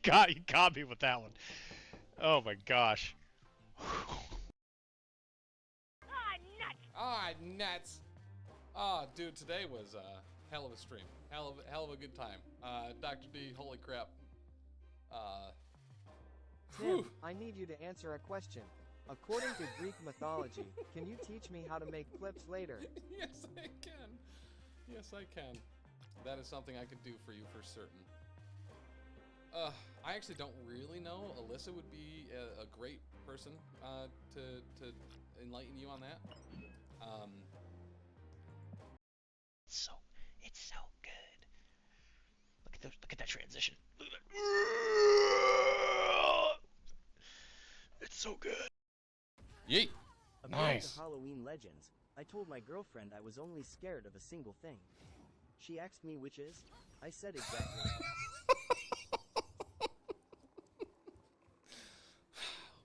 got me with that one. Oh my gosh. Ah, nuts! Ah, dude, today was a hell of a stream. Hell of a good time. Dr. D, holy crap. Tim, I need you to answer a question. According to Greek mythology, can you teach me how to make clips later? Yes, I can. Yes, I can. That is something I could do for you for certain. I actually don't really know. Alyssa would be a great person to enlighten you on that. It's so good. Look at that transition. It's so good. Yeet. According Nice. to Halloween legends, I told my girlfriend I was only scared of a single thing. She asked me which is. I said exactly.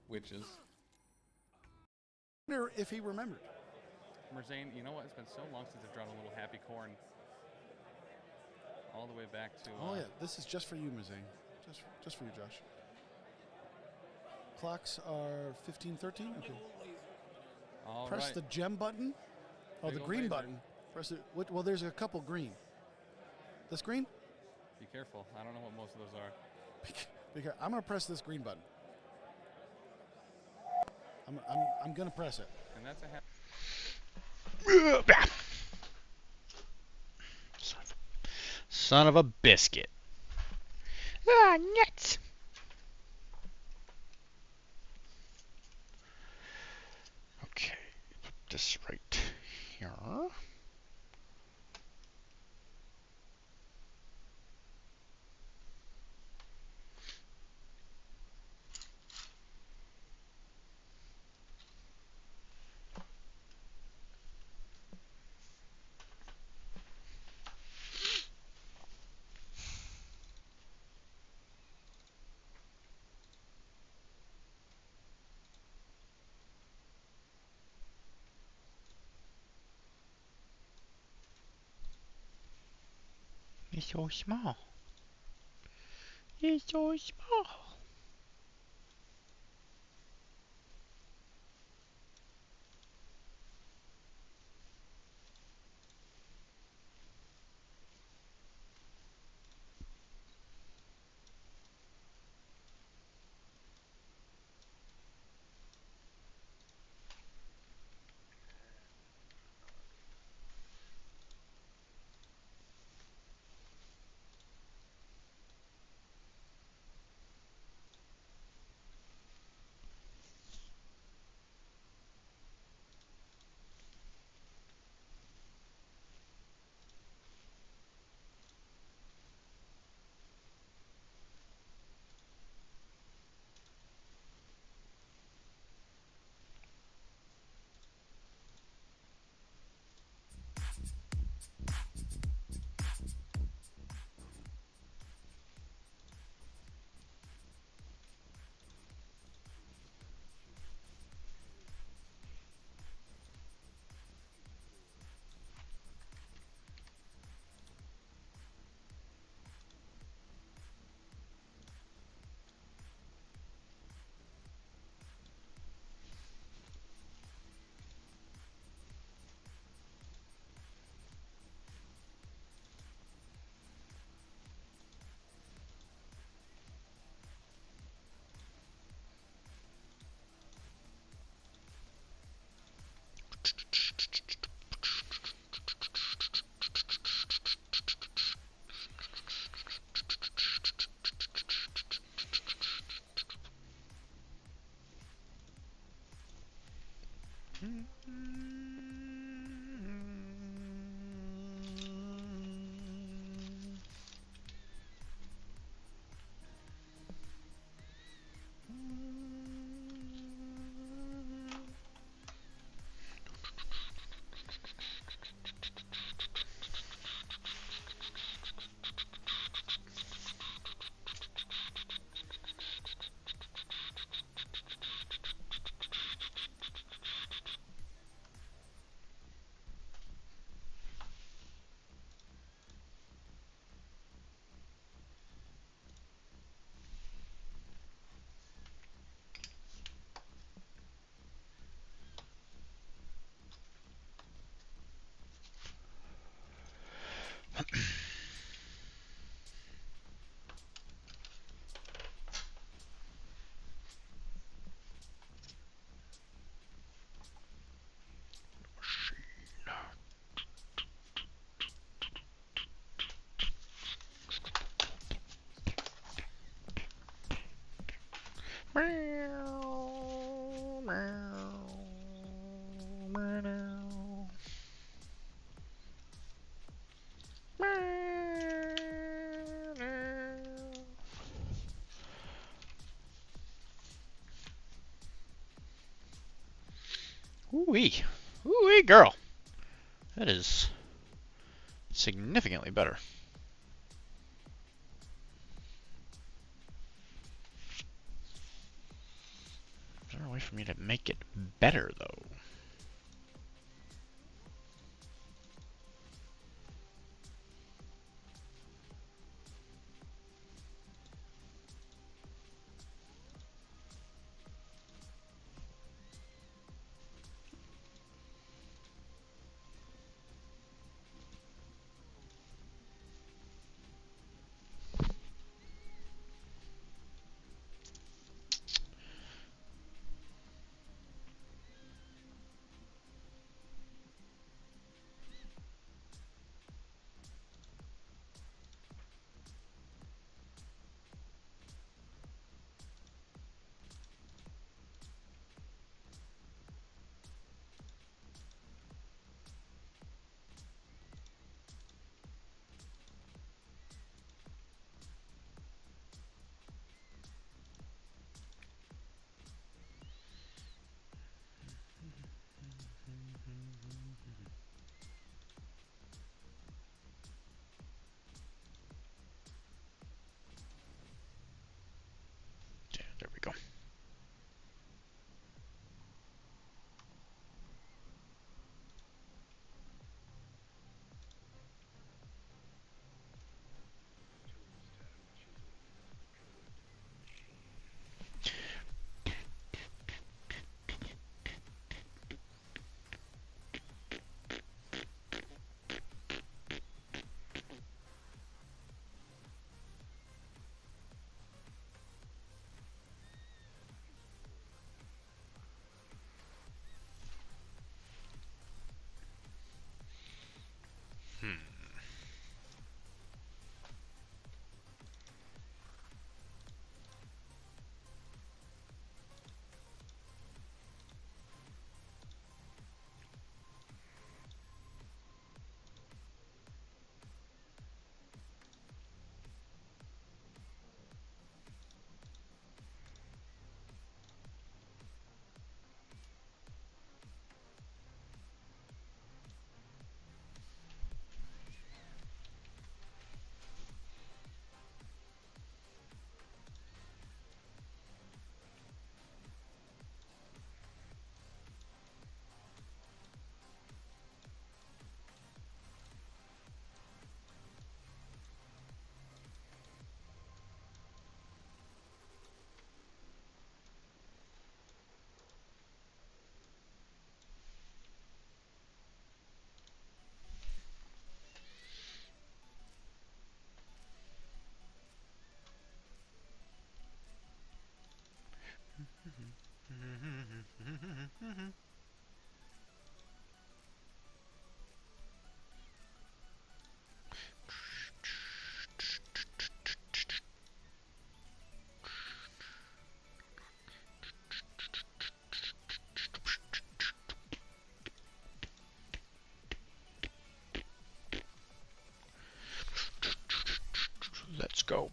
Witches. I wonder if he remembered. Merzane, you know what? It's been so long since I've drawn a little happy corn. All the way back to... Oh yeah, this is just for you, Mazane. Just for you, Josh. Clocks are 15:13. Okay. All Press right. the gem button. Oh, Big the ol' green laser. button. Press it. Well, there's a couple green. This green? Be careful. I don't know what most of those are. Because I'm gonna press this green button. I'm gonna press it. And that's a Son of a biscuit. Ah, nuts. Okay, put this right here. It's so small. It's so small. Ooh-wee. Ooh-wee, girl. That is significantly better. Is there a way for me to make it better, though? Yeah, there we go. Let's go.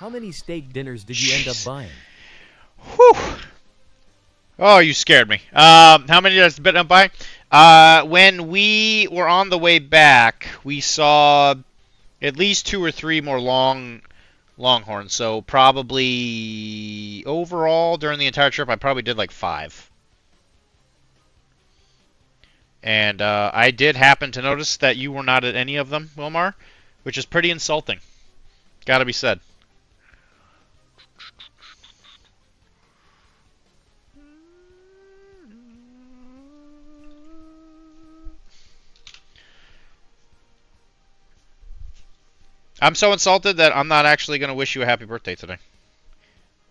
How many steak dinners did you end up buying? Whew. Oh, you scared me. How many did I end up buying? When we were on the way back, we saw at least 2 or 3 more longhorns. So probably overall during the entire trip, I probably did like 5. And I did happen to notice that you were not at any of them, Wilmar, which is pretty insulting. Gotta be said. I'm so insulted that I'm not actually going to wish you a happy birthday today.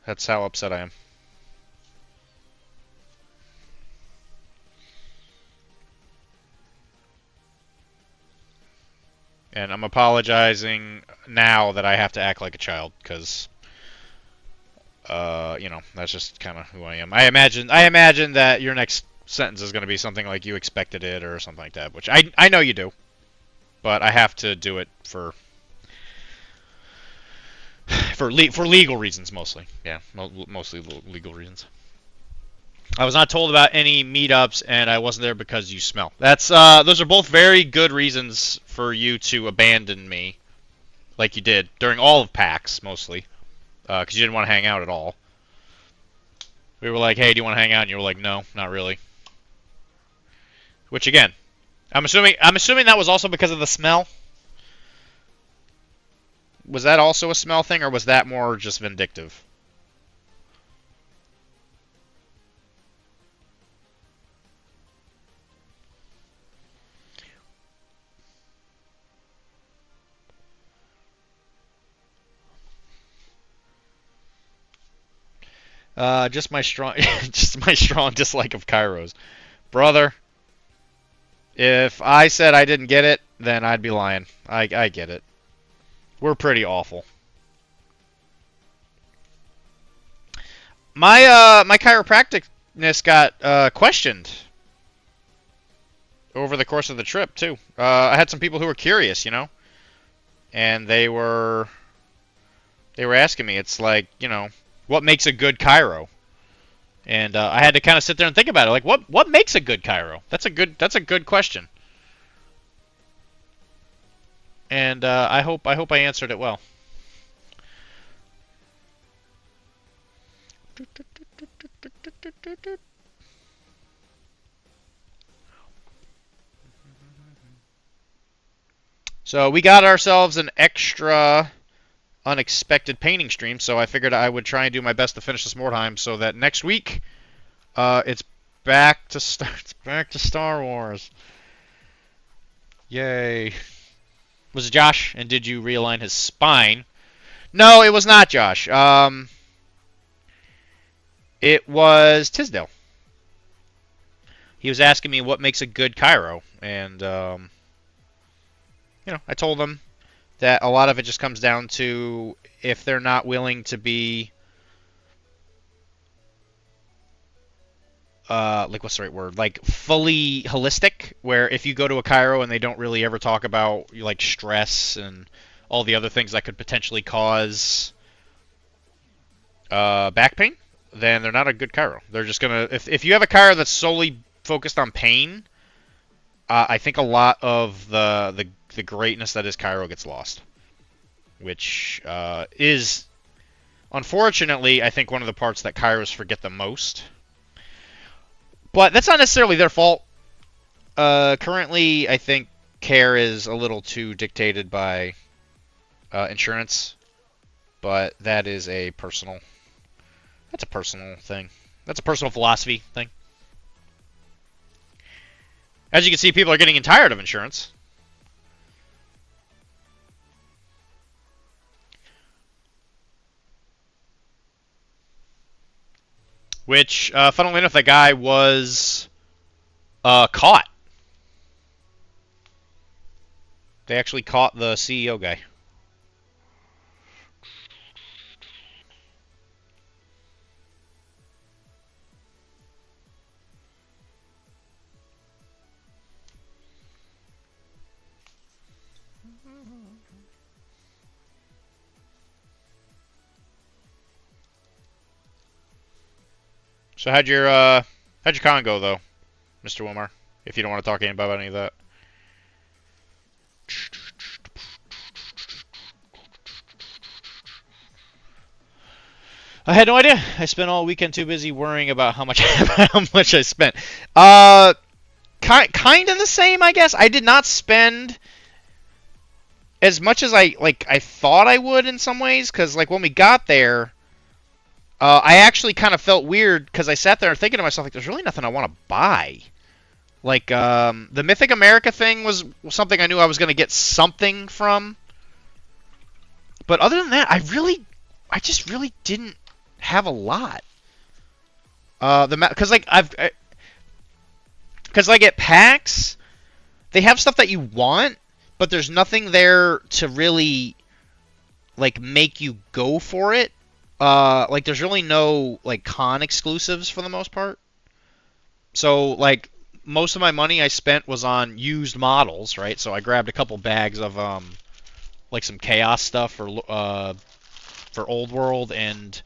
That's how upset I am. And I'm apologizing now that I have to act like a child, because, you know, that's just kind of who I am. I imagine that your next sentence is going to be something like you expected it or something like that, which I know you do, but I have to do it for legal reasons mostly. Yeah, mostly legal reasons. I was not told about any meetups, and I wasn't there because you smell. That's those are both very good reasons for you to abandon me, like you did during all of PAX mostly, because you didn't want to hang out at all. We were like, "Hey, do you want to hang out?" And you were like, "No, not really." Which again, I'm assuming that was also because of the smell. Was that also a smell thing, or was that more just vindictive? Just my strong, just my strong dislike of Kairos, brother. If I said I didn't get it, then I'd be lying. I get it. We're pretty awful. My chiropracticness got questioned over the course of the trip too. I had some people who were curious, you know, and they were asking me. It's like, you know, what makes a good chiro? And I had to kind of sit there and think about it. Like, what makes a good chiro? That's a good question. And I hope I answered it well. So we got ourselves an extra unexpected painting stream, so I figured I would try and do my best to finish this more time so that next week it's back to Star Wars. Yay. Was it Josh? And did you realign his spine? No, it was not Josh. It was Tisdale. He was asking me what makes a good chiro, and you know, I told him that a lot of it just comes down to if they're not willing to be like, what's the right word? Like, fully holistic, where if you go to a chiro and they don't really ever talk about like stress and all the other things that could potentially cause back pain, then they're not a good chiro. They're just gonna, if you have a chiro that's solely focused on pain, I think a lot of the greatness that is chiro gets lost, which is unfortunately, I think, one of the parts that chiros forget the most. But that's not necessarily their fault. Currently, I think care is a little too dictated by insurance, but that is a personal. That's a personal thing. That's a personal philosophy thing. As you can see, people are getting tired of insurance. Which, funnily enough, that guy was caught. They actually caught the CEO guy. So how'd your con go though, Mr. Wilmar? If you don't want to talk about any of that. I had no idea. I spent all weekend too busy worrying about how much I spent. Kind of the same, I guess. I did not spend as much as I thought I would in some ways, because like when we got there, I actually kind of felt weird because I sat there thinking to myself, like, there's really nothing I want to buy. Like, the Mythic America thing was something I knew I was going to get something from. But other than that, I just really didn't have a lot. Because like at PAX, they have stuff that you want, but there's nothing there to really like make you go for it. Like there's really no like con exclusives for the most part. So like most of my money I spent was on used models, right? So I grabbed a couple bags of like some chaos stuff for Old World, and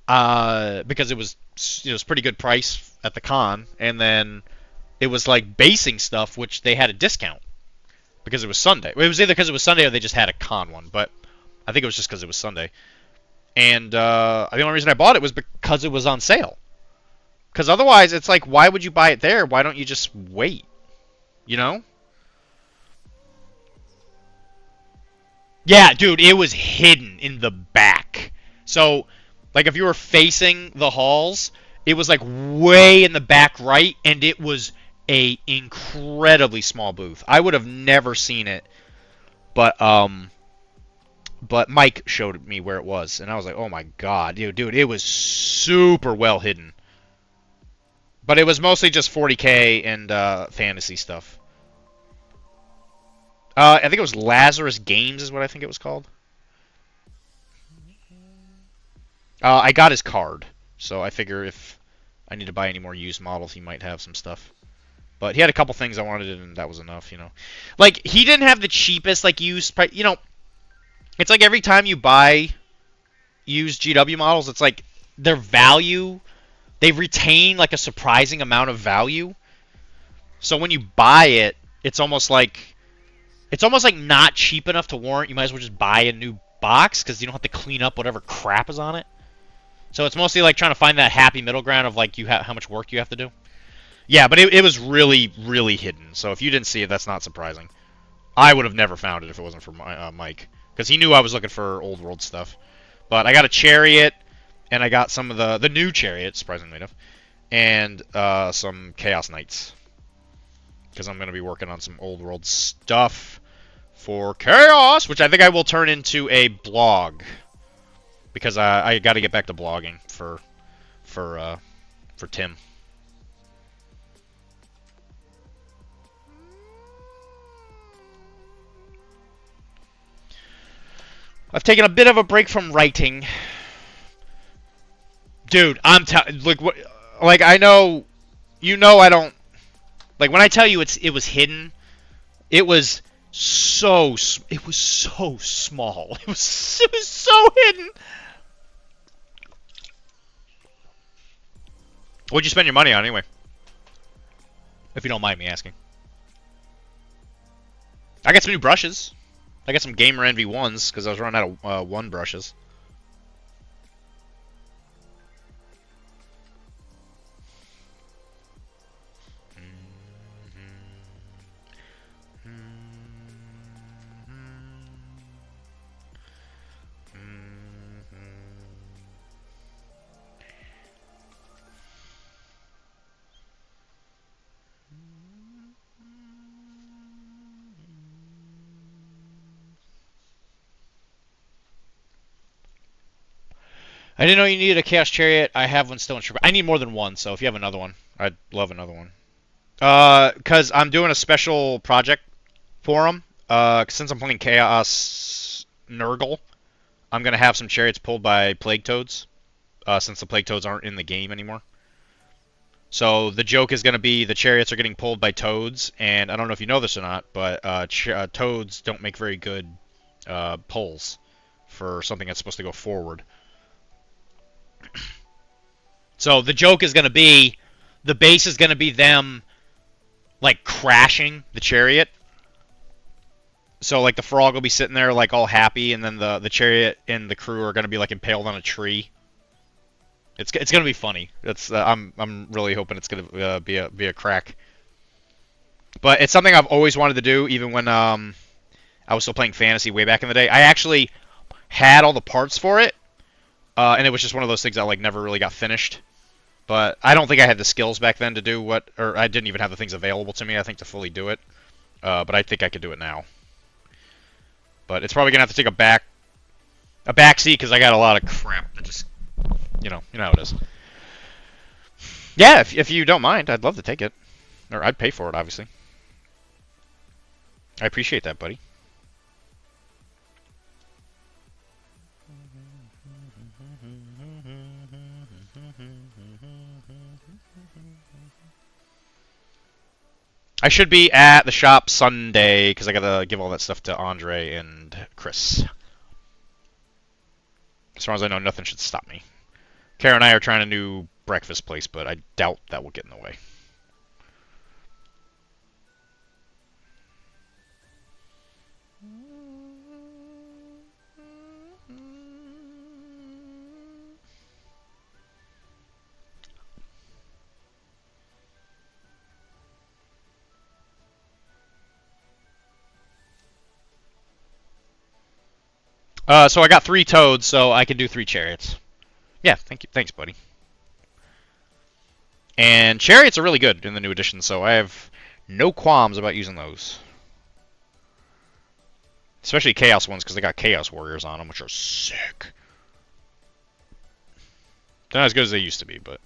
because it was pretty good price at the con, and then it was like basing stuff which they had a discount because it was Sunday. It was either because it was Sunday or they just had a con one, but I think it was just because it was Sunday. And the only reason I bought it was because it was on sale. Because otherwise, it's like, why would you buy it there? Why don't you just wait? You know? Yeah, dude, it was hidden in the back. So, like, if you were facing the halls, it was like way in the back right, and it was a incredibly small booth. I would have never seen it, but but Mike showed me where it was, and I was like, oh my god, dude, it was super well hidden. But it was mostly just 40k and fantasy stuff. I think it was Lazarus Games is what I think it was called. I got his card, so I figure if I need to buy any more used models, he might have some stuff. But he had a couple things I wanted, and that was enough, you know. Like, he didn't have the cheapest, like, used price. You know, it's like every time you buy used GW models, it's like their value, they retain, like, a surprising amount of value. So when you buy it, it's almost like not cheap enough to warrant. You might as well just buy a new box, because you don't have to clean up whatever crap is on it. So it's mostly like trying to find that happy middle ground of like how much work you have to do. Yeah, but it was really, really hidden. So if you didn't see it, that's not surprising. I would have never found it if it wasn't for Mike, because he knew I was looking for old world stuff. But I got a chariot, and I got some of the new chariot, surprisingly enough, and some Chaos Knights, because I'm going to be working on some old world stuff for Chaos, which I think I will turn into a blog. Because I got to get back to blogging for Tim. I've taken a bit of a break from writing, dude. Like I know, you know I don't like when I tell you it was hidden. It was so small. It was so hidden. What'd you spend your money on anyway? If you don't mind me asking. I got some new brushes. I got some Gamer Envy 1s because I was running out of 1 brushes. I didn't know you needed a Chaos Chariot. I have one still in Sherpa. I need more than one, so if you have another one, I'd love another one. Because I'm doing a special project for them. Since I'm playing Chaos Nurgle, I'm going to have some chariots pulled by Plague Toads, since the Plague Toads aren't in the game anymore. So the joke is going to be the chariots are getting pulled by toads, and I don't know if you know this or not, but toads don't make very good pulls for something that's supposed to go forward. So the joke is going to be, the base is going to be them, like, crashing the chariot. So, like, the frog will be sitting there, like, all happy, and then the chariot and the crew are going to be, like, impaled on a tree. It's going to be funny. I'm really hoping it's going to be a crack. But it's something I've always wanted to do, even when I was still playing Fantasy way back in the day. I actually had all the parts for it, and it was just one of those things that, like, never really got finished. But I don't think I had the skills back then to do or I didn't even have the things available to me, I think, to fully do it. But I think I could do it now. But it's probably going to have to take a back seat, because I got a lot of crap that just, you know how it is. Yeah, if you don't mind, I'd love to take it. Or I'd pay for it, obviously. I appreciate that, buddy. I should be at the shop Sunday, because I gotta give all that stuff to Andre and Chris. As far as I know, nothing should stop me. Kara and I are trying a new breakfast place, but I doubt that will get in the way. So I got 3 toads, so I can do 3 chariots. Yeah, thank you. Thanks, buddy. And chariots are really good in the new edition, so I have no qualms about using those. Especially Chaos ones, because they got Chaos Warriors on them, which are sick. They're not as good as they used to be, but...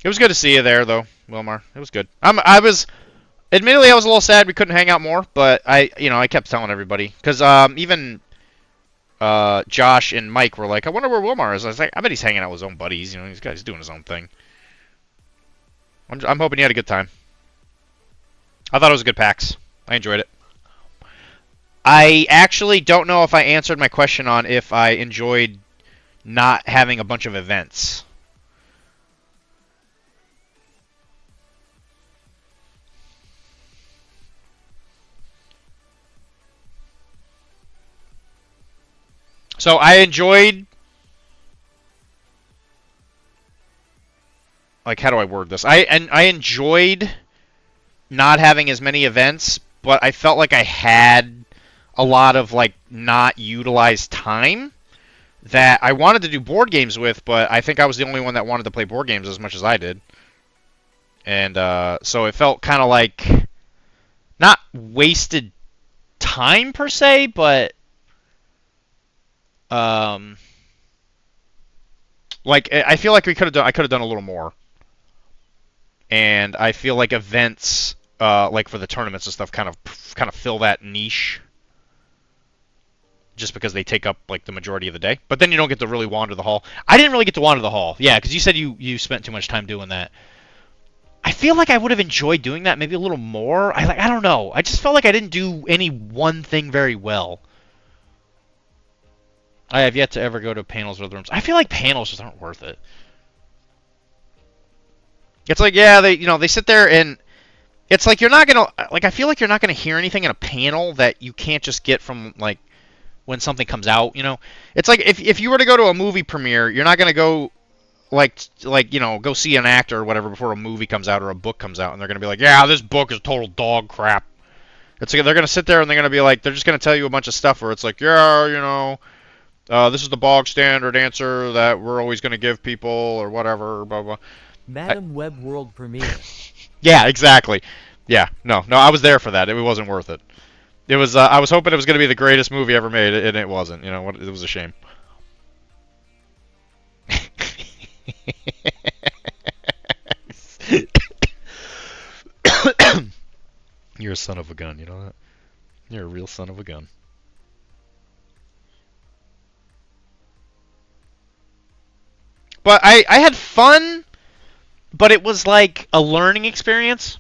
It was good to see you there, though, Wilmar. It was good. Admittedly, I was a little sad we couldn't hang out more, but I kept telling everybody because even Josh and Mike were like, "I wonder where Wilmar is." I was like, "I bet he's hanging out with his own buddies. This guy's doing his own thing." I'm hoping he had a good time. I thought it was a good PAX. I enjoyed it. I actually don't know if I answered my question on if I enjoyed not having a bunch of events. So I enjoyed, like, how do I word this? I enjoyed not having as many events, but I felt like I had a lot of, like, not utilized time that I wanted to do board games with, but I think I was the only one that wanted to play board games as much as I did. And so it felt kind of like not wasted time per se, but like I feel like I could have done a little more. And I feel like events like for the tournaments and stuff kind of fill that niche just because they take up like the majority of the day. But then you don't get to really wander the hall. I didn't really get to wander the hall. Yeah, cuz you said you spent too much time doing that. I feel like I would have enjoyed doing that maybe a little more. I don't know. I just felt like I didn't do any one thing very well. I have yet to ever go to panels or other rooms. I feel like panels just aren't worth it. It's like, yeah, they sit there and it's like you're not gonna like. I feel like you're not gonna hear anything in a panel that you can't just get from like when something comes out. It's like if you were to go to a movie premiere, you're not gonna go like go see an actor or whatever before a movie comes out or a book comes out, and they're gonna be like, yeah, this book is total dog crap. It's like they're gonna sit there and they're gonna be like, they're just gonna tell you a bunch of stuff where it's like, yeah, this is the bog standard answer that we're always gonna give people or whatever, blah blah. Madam Web World Premiere. Yeah, exactly. Yeah, no, I was there for that. It wasn't worth it. It was. I was hoping it was going to be the greatest movie ever made, and it wasn't. It was a shame. You're a son of a gun. You know that? You're a real son of a gun. But I had fun. But it was like a learning experience.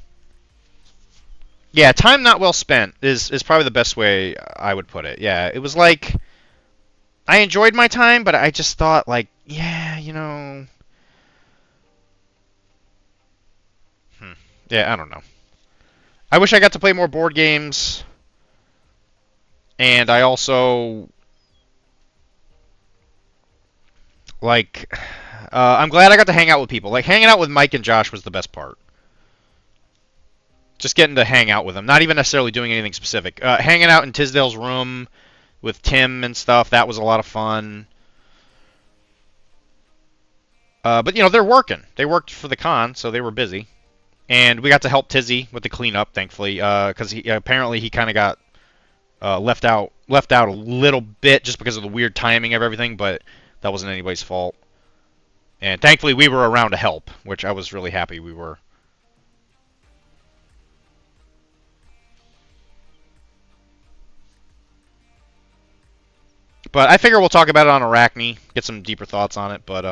Yeah, time not well spent is probably the best way I would put it. Yeah, it was like I enjoyed my time, but I just thought like, yeah, Yeah, I don't know. I wish I got to play more board games. And I also like I'm glad I got to hang out with people. Like, hanging out with Mike and Josh was the best part. Just getting to hang out with them. Not even necessarily doing anything specific. Hanging out in Tisdale's room with Tim and stuff, that was a lot of fun. But, they're working. They worked for the con, so they were busy. And we got to help Tizzy with the cleanup, thankfully, because apparently he kind of got left out a little bit just because of the weird timing of everything, but that wasn't anybody's fault. And thankfully, we were around to help, which I was really happy we were. But I figure we'll talk about it on Arachne, get some deeper thoughts on it. But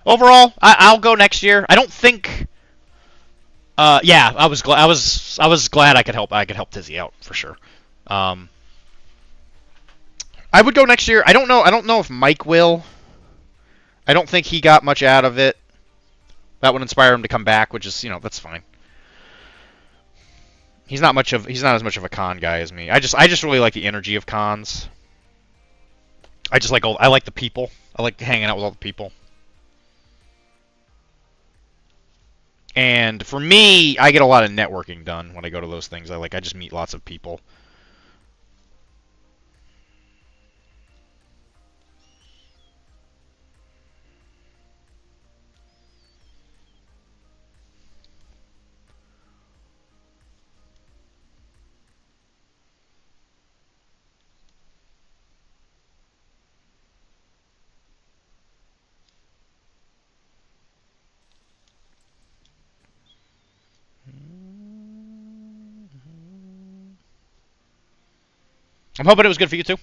overall, I'll go next year. I don't think. Yeah, I was glad I could help. I could help Tizzy out for sure. I would go next year. I don't know if Mike will. I don't think he got much out of it. That would inspire him to come back, which is, that's fine. He's not as much of a con guy as me. I just really like the energy of cons. I like the people. I like hanging out with all the people. And for me, I get a lot of networking done when I go to those things. I just meet lots of people. I'm hoping it was good for you too.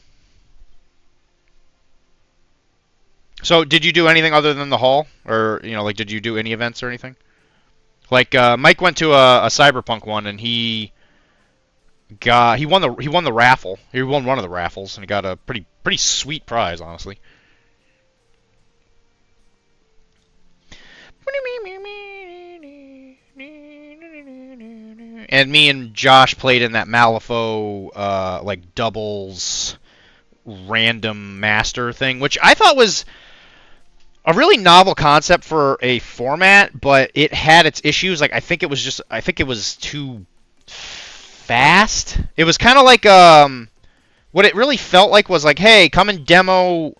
So, did you do anything other than the hall, or like, did you do any events or anything? Like, Mike went to a Cyberpunk one, and he won the raffle. He won one of the raffles, and he got a pretty sweet prize, honestly. And me and Josh played in that Malifaux like doubles random master thing, which I thought was a really novel concept for a format, but it had its issues. Like I think it was too fast. It was kind of like what it really felt like was like, hey, come and demo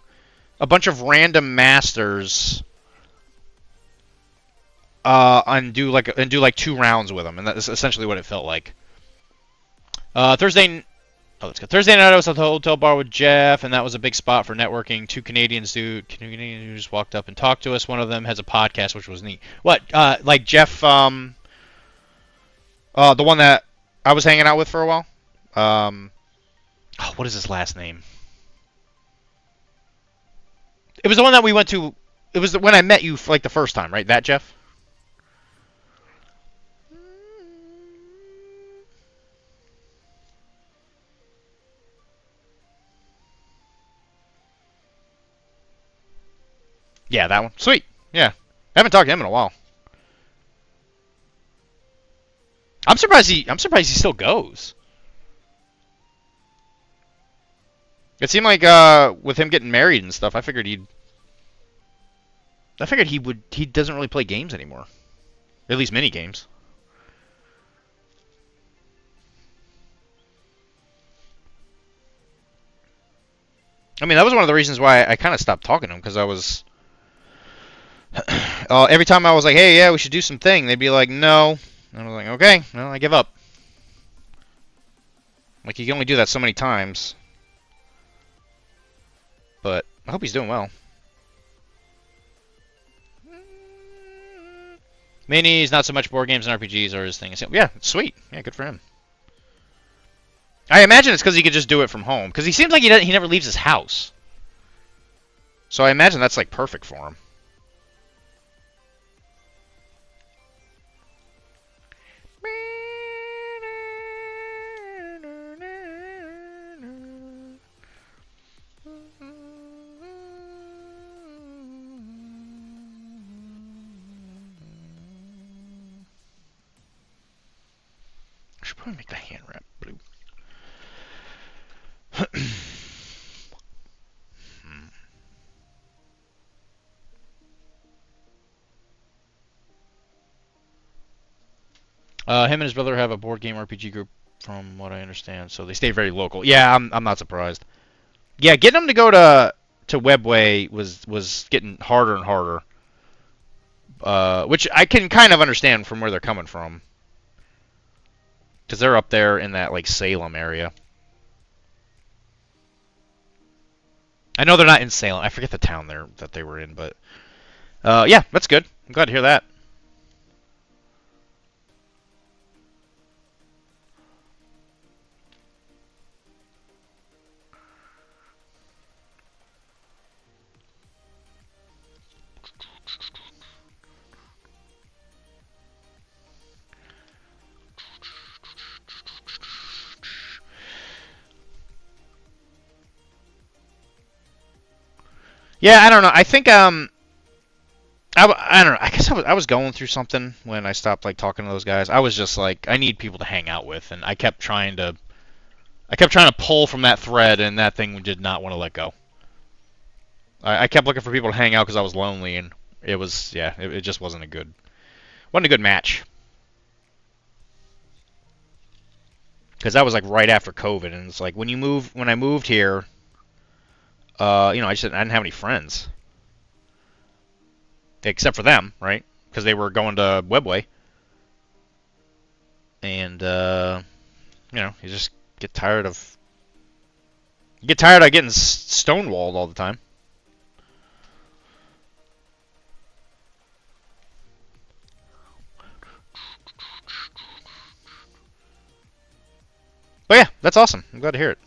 a bunch of random masters and do like 2 rounds with them, and that's essentially what it felt like. Thursday. Oh, let's go. Thursday night I was at the hotel bar with Jeff, and that was a big spot for networking. 2 Canadians who just walked up and talked to us. One of them has a podcast, which was neat. What? Like Jeff, the one that I was hanging out with for a while. What is his last name? It was the one that we went to. It was when I met you for like the first time, right? That Jeff? Yeah, that one. Sweet. Yeah. I haven't talked to him in a while. I'm surprised he still goes. It seemed like with him getting married and stuff, I figured he doesn't really play games anymore. At least mini games. I mean, that was one of the reasons why I kind of stopped talking to him, because I was every time I was like, hey, yeah, we should do something, they'd be like, no. And I was like, okay, well, I give up. Like, you can only do that so many times. But I hope he's doing well. Minis, not so much board games and RPGs are his thing. Yeah, sweet. Yeah, good for him. I imagine it's because he could just do it from home. Because he seems like he never leaves his house. So I imagine that's like perfect for him. I should probably make the hand wrap blue. Him and his brother have a board game RPG group, from what I understand, so they stay very local. Yeah, I'm not surprised. Yeah, getting them to go to Webway was getting harder and harder, which I can kind of understand from where they're coming from, because they're up there in that like Salem area. I know they're not in Salem. I forget the town there that they were in, but yeah, that's good. I'm glad to hear that. Yeah, I don't know. I think I don't know. I guess I was going through something when I stopped like talking to those guys. I was just like, I need people to hang out with, and I kept trying to pull from that thread, and that thing did not want to let go. I kept looking for people to hang out because I was lonely, and it was, yeah, it just wasn't a good Wasn't a good match. Because that was like right after COVID, and it's like when I moved here, I didn't have any friends. Except for them, right? Because they were going to Webway. And, you just get tired of... You get tired of getting stonewalled all the time. But yeah, that's awesome. I'm glad to hear it.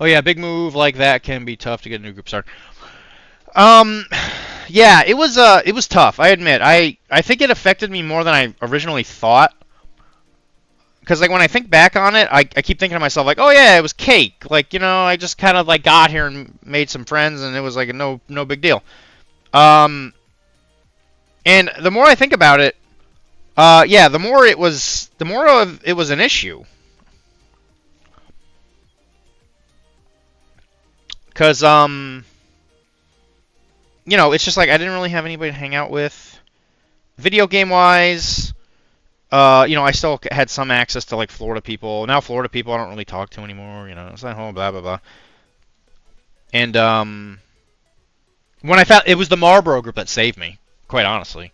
Oh yeah, big move like that can be tough to get a new group started. Yeah, it was tough. I admit. I think it affected me more than I originally thought. Because like when I think back on it, I keep thinking to myself like, oh yeah, it was cake. Like I just kind of like got here and made some friends, and it was like no big deal. And the more I think about it, yeah, the more it was an issue. Because, it's just like I didn't really have anybody to hang out with. Video game-wise, I still had some access to, like, Florida people. Now Florida people I don't really talk to anymore, it's not home, blah, blah, blah. And, when I found... It was the Marlboro group that saved me, quite honestly.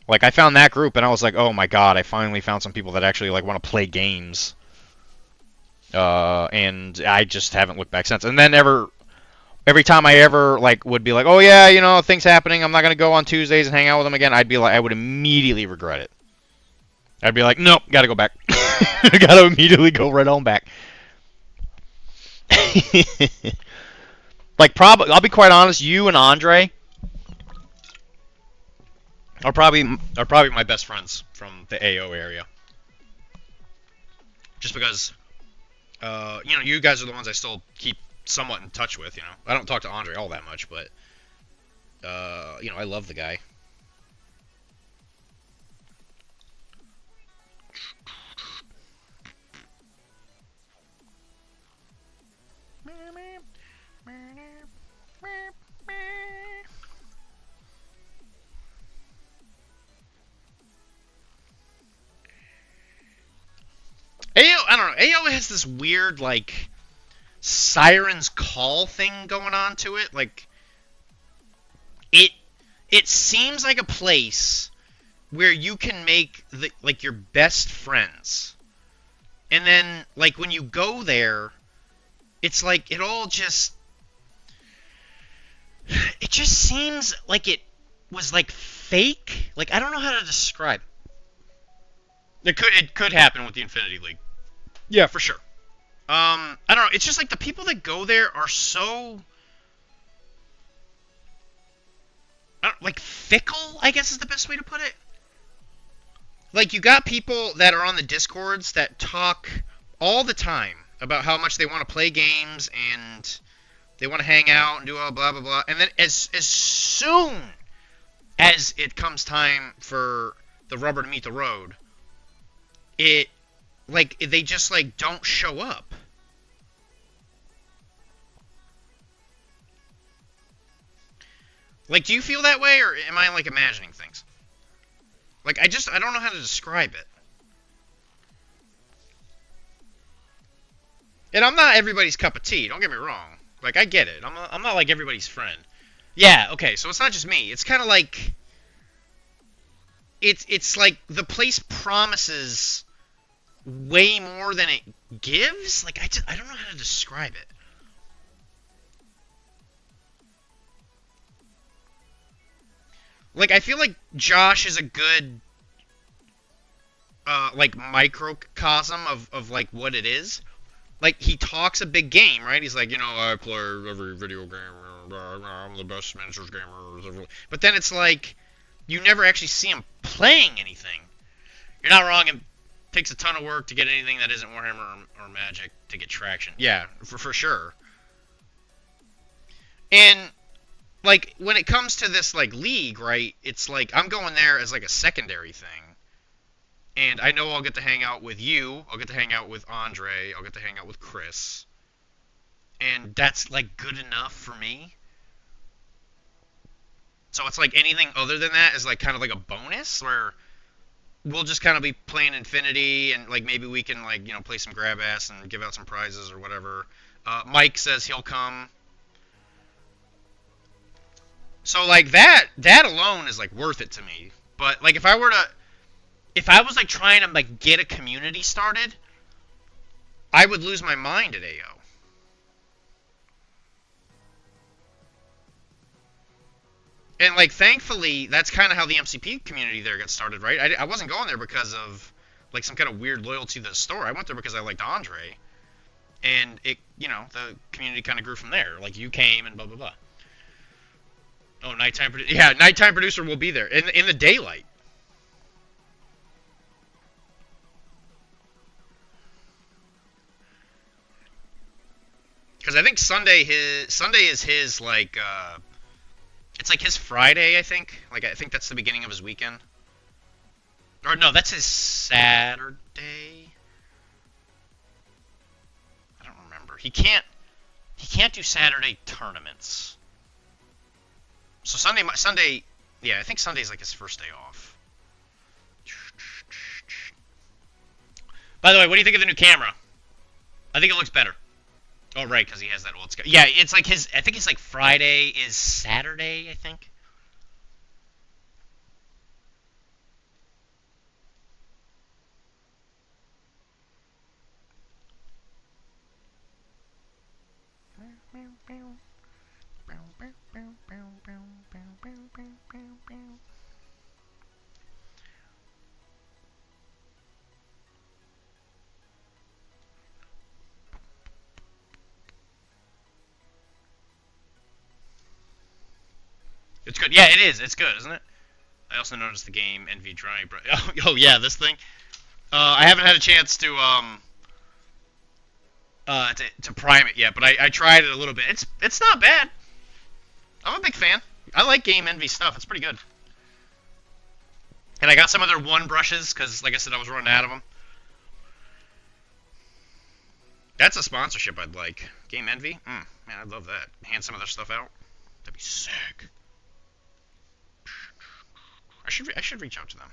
Like, I found that group, and I was like, oh my god, I finally found some people that actually, like, want to play games. And I just haven't looked back since. And then every time I ever like would be like, oh yeah, things happening, I'm not gonna go on Tuesdays and hang out with them again, I would immediately regret it. I'd be like, nope, gotta go back. Gotta immediately go right on back. Like I'll be quite honest, you and Andre are probably my best friends from the AO area. Just because you guys are the ones I still keep somewhat in touch with, I don't talk to Andre all that much, but, I love the guy. AO, I don't know, AO has this weird, like, Siren's Call thing going on to it. Like, it seems like a place where you can make, your best friends. And then, like, when you go there, it's like, it all just... It just seems like it was, like, fake. Like, I don't know how to describe it. It could happen with the Infinity League. Yeah, for sure. I don't know. It's just like the people that go there are so, like fickle, I guess is the best way to put it. Like you got people that are on the Discords that talk all the time about how much they want to play games and they want to hang out and do all blah blah blah. And then as soon as it comes time for the rubber to meet the road, they just like don't show up. Like, do you feel that way, or am I, like, imagining things? Like, I don't know how to describe it. And I'm not everybody's cup of tea, don't get me wrong. Like, I get it. I'm not, like, everybody's friend. Yeah, okay, so it's not just me. It's kind of like... It's like the place promises way more than it gives? Like, I don't know how to describe it. Like, I feel like Josh is a good, like, microcosm of like, what it is. Like, he talks a big game, right? He's like, I play every video game, I'm the best miniatures gamer. But then it's like, you never actually see him playing anything. You're not wrong, it takes a ton of work to get anything that isn't Warhammer or Magic to get traction. Yeah, for sure. And... like, when it comes to this, like, league, right, it's like, I'm going there as, like, a secondary thing. And I know I'll get to hang out with you. I'll get to hang out with Andre. I'll get to hang out with Chris. And that's like good enough for me. So it's like anything other than that is like kind of like a bonus where we'll just kind of be playing Infinity and like maybe we can like, you know, play some grab ass and give out some prizes or whatever. Mike says he'll come. So like that alone is like worth it to me. But like if I was like trying to like get a community started, I would lose my mind at AO. And like thankfully that's kind of how the MCP community there got started, right? I wasn't going there because of like some kind of weird loyalty to the store. I went there because I liked Andre. And it, you know, the community kind of grew from there. Like you came and blah blah blah. Oh, nighttime producer. Yeah, nighttime producer will be there in the daylight. Because I think Sunday is his like it's like his Friday, I think. Like I think that's the beginning of his weekend. Or no, that's his Saturday. I don't remember. He can't do Saturday tournaments. So Sunday, yeah, I think Sunday's like his first day off. By the way, what do you think of the new camera? I think it looks better. Oh, right, because he has that old sky. Yeah, it's like I think it's like Friday is Saturday, I think. It's good. Yeah, it is. It's good, isn't it? I also noticed the game NV drawing. Oh yeah, this thing. I haven't had a chance to prime it yet, but I tried it a little bit. It's not bad. I'm a big fan. I like Game Envy stuff. It's pretty good. And I got some of their one brushes because, like I said, I was running out of them. That's a sponsorship I'd like. Game Envy? Man, I'd love that. Hand some of their stuff out. That'd be sick. I should reach out to them.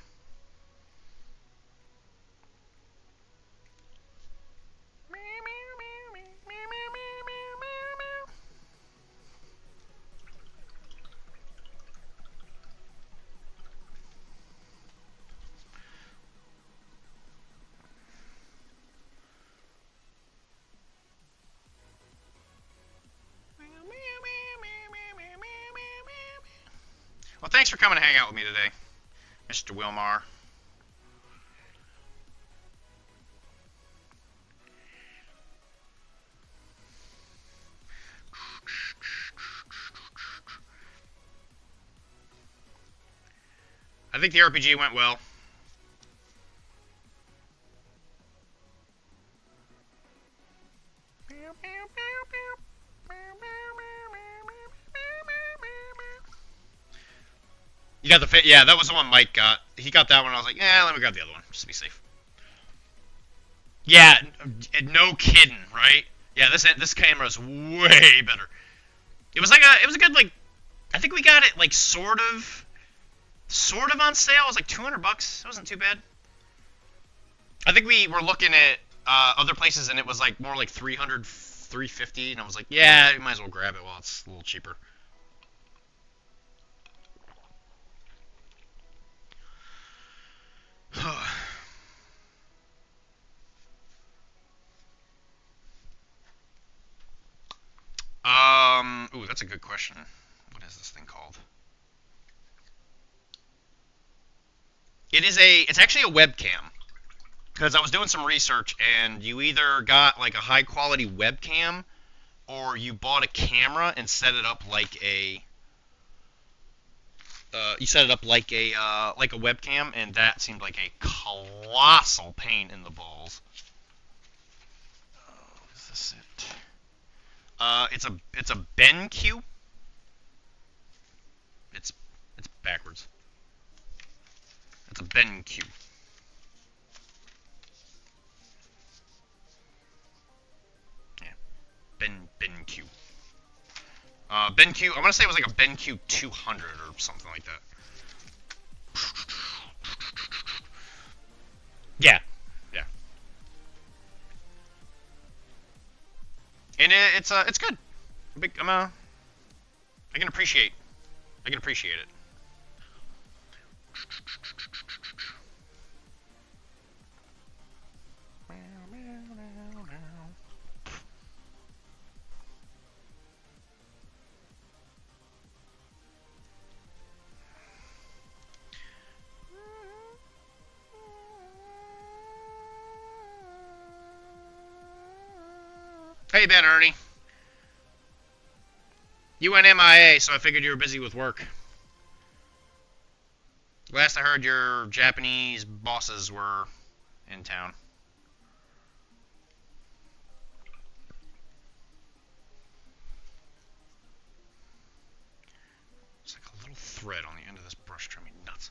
Well, thanks for coming to hang out with me today, Mr. Wilmar. I think the RPG went well. You got the yeah, that was the one Mike got. He got that one. I was like, yeah, let me grab the other one just to be safe. Yeah, no kidding, right? Yeah, this camera's way better. It was a good like, I think we got it like sort of on sale. It was like $200. It wasn't too bad. I think we were looking at other places and it was like more like 300, 350, and I was like, yeah, you might as well grab it while it's a little cheaper. Ooh, that's a good question. What is this thing called? It's actually a webcam. Because I was doing some research, and you either got like a high quality webcam, or you bought a camera and set it up like a webcam, and that seemed like a colossal pain in the balls. Oh, is this it? It's a BenQ. It's backwards. It's a BenQ. BenQ. BenQ, I want to say it was like a BenQ 200 or something like that. Yeah, yeah. And it's good. I can appreciate it. Hey, Ben Ernie. You went MIA, so I figured you were busy with work. Last I heard, your Japanese bosses were in town. It's like a little thread on the end of this brush driving me nuts.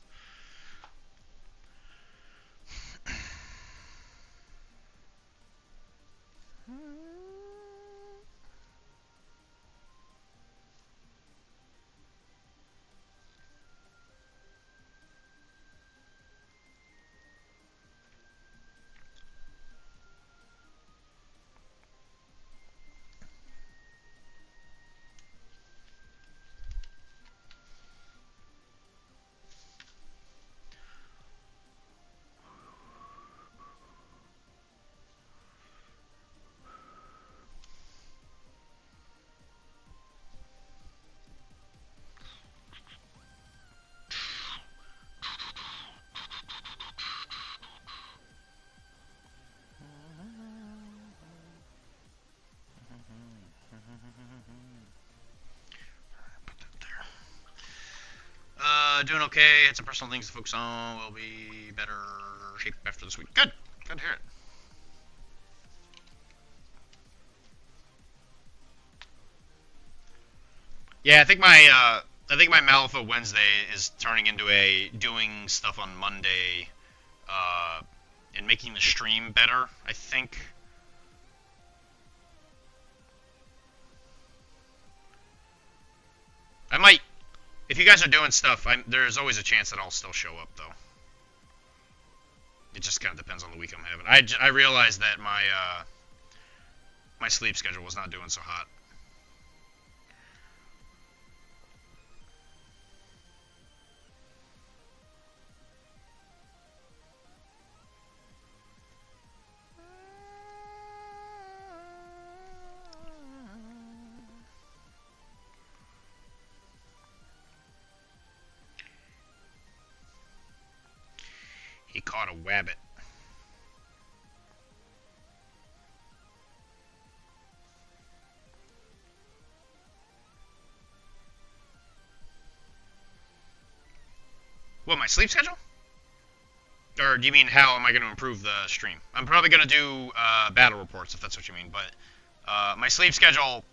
Doing okay. Had some personal things to focus on. Will be better shape after this week. Good. Good to hear it. Yeah, I think my Malifaux Wednesday is turning into a doing stuff on Monday, and making the stream better. I think. I might. If you guys are doing stuff, there's always a chance that I'll still show up, though. It just kind of depends on the week I'm having. I realized that my sleep schedule was not doing so hot. He caught a wabbit. What, my sleep schedule? Or do you mean how am I going to improve the stream? I'm probably going to do battle reports, if that's what you mean. But my sleep schedule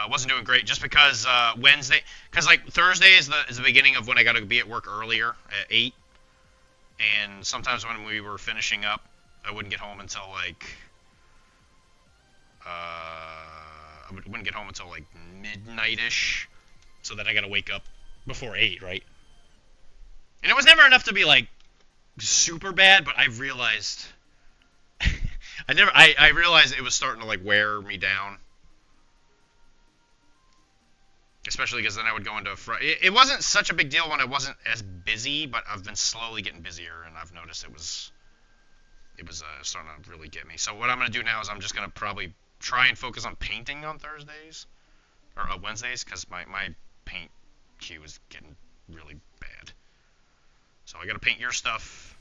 wasn't doing great just because Wednesday... Because, like, Thursday is the beginning of when I got to be at work earlier at 8. And sometimes when we were finishing up, I wouldn't get home until like wouldn't get home until like midnight-ish, so that I gotta wake up before 8, right? And it was never enough to be like super bad, but I realized I realized it was starting to like wear me down. Especially because then I would go into it wasn't such a big deal when I wasn't as busy, but I've been slowly getting busier, and I've noticed it was starting to really get me. So what I'm going to do now is I'm just going to probably try and focus on painting on Thursdays, or Wednesdays, because my paint queue is getting really bad. So I got to paint your stuff,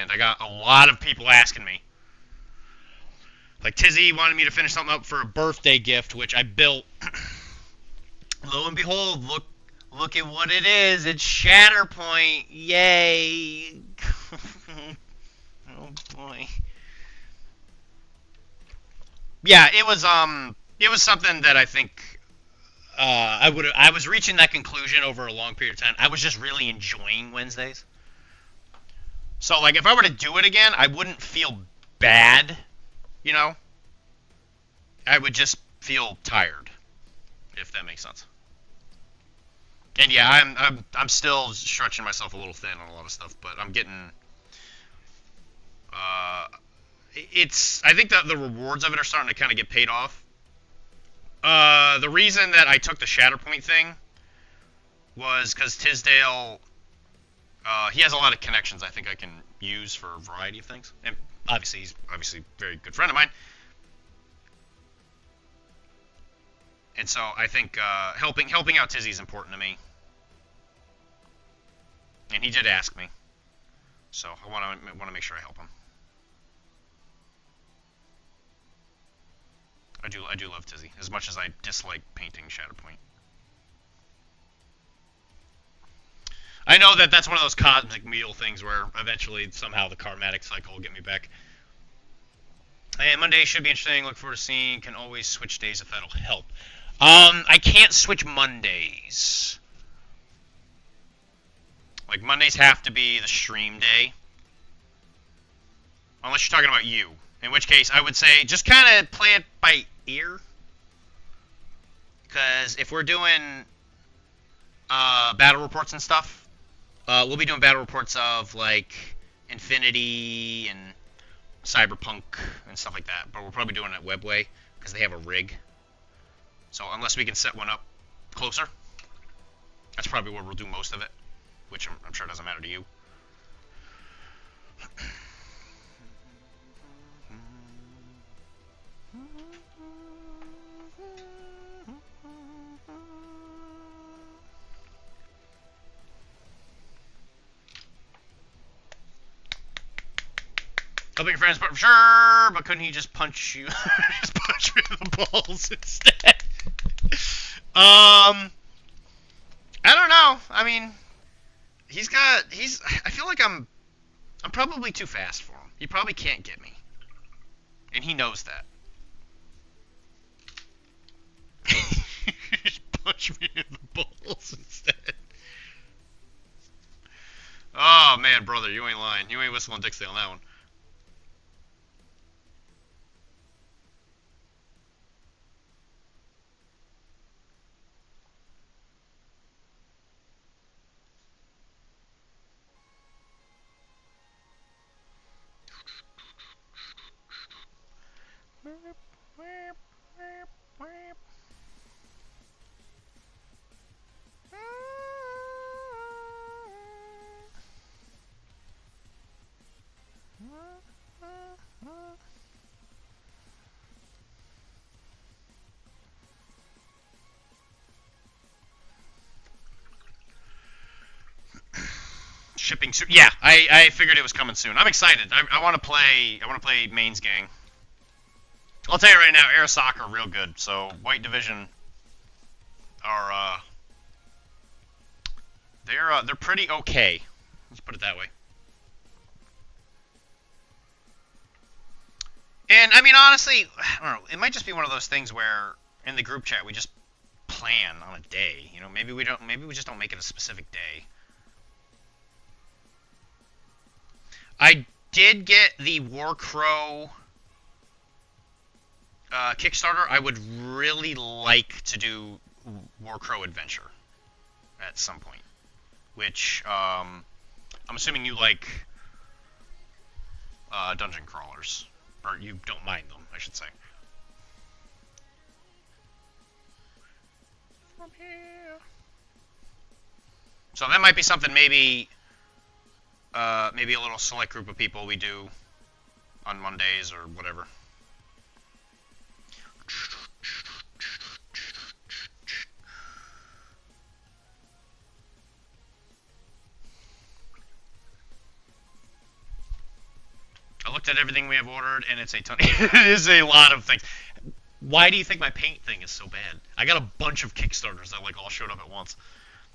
and I got a lot of people asking me. Like Tizzy wanted me to finish something up for a birthday gift, which I built. Lo and behold, look at what it is. It's Shatterpoint. Yay. Oh boy. Yeah, it was something that I think I was reaching that conclusion over a long period of time. I was just really enjoying Wednesdays. So like if I were to do it again, I wouldn't feel bad, you know? I would just feel tired, if that makes sense. And yeah, I'm still stretching myself a little thin on a lot of stuff, but I'm getting. I think that the rewards of it are starting to kind of get paid off. The reason that I took the Shatterpoint thing was because Tisdale, he has a lot of connections I think I can use for a variety of things. And obviously, he's a very good friend of mine. And so I think helping out Tizzy is important to me. And he did ask me. So I want to make sure I help him. I do love Tizzy, as much as I dislike painting Shatterpoint. I know that that's one of those cosmic meal things where eventually, somehow, the karmatic cycle will get me back. And Monday should be interesting. Look forward to seeing. Can always switch days if that'll help. I can't switch Mondays. Like, Mondays have to be the stream day. Unless you're talking about you. In which case, I would say just kind of play it by ear. Because if we're doing battle reports and stuff, we'll be doing battle reports of, like, Infinity and Cyberpunk and stuff like that. But we're probably doing it Webway, because they have a rig. So unless we can set one up closer, that's probably where we'll do most of it. Which I'm sure doesn't matter to you. Helping your friends, but sure, but couldn't he just punch you? Just punch me in the balls instead? I don't know. I mean, I feel like I'm probably too fast for him. He probably can't get me. And he knows that. Just punch me in the balls instead. Oh, man, brother, you ain't lying. You ain't whistling Dixie on that one. Shipping soon. Yeah, I figured it was coming soon. I'm excited. I want to play Main's gang. I'll tell you right now, Arasaka are real good. So White Division are they're pretty okay. Let's put it that way. And I mean, honestly, I don't know. It might just be one of those things where in the group chat we just plan on a day. You know, maybe we just don't make it a specific day. I did get the Warcrow Kickstarter. I would really like to do Warcrow Adventure at some point, which I'm assuming you like dungeon crawlers, or you don't mind them, I should say. From here. So that might be something maybe a little select group of people we do on Mondays or whatever. I looked at everything we have ordered, and it's a ton. It is a lot of things. Why do you think my paint thing is so bad? I got a bunch of Kickstarters that like all showed up at once.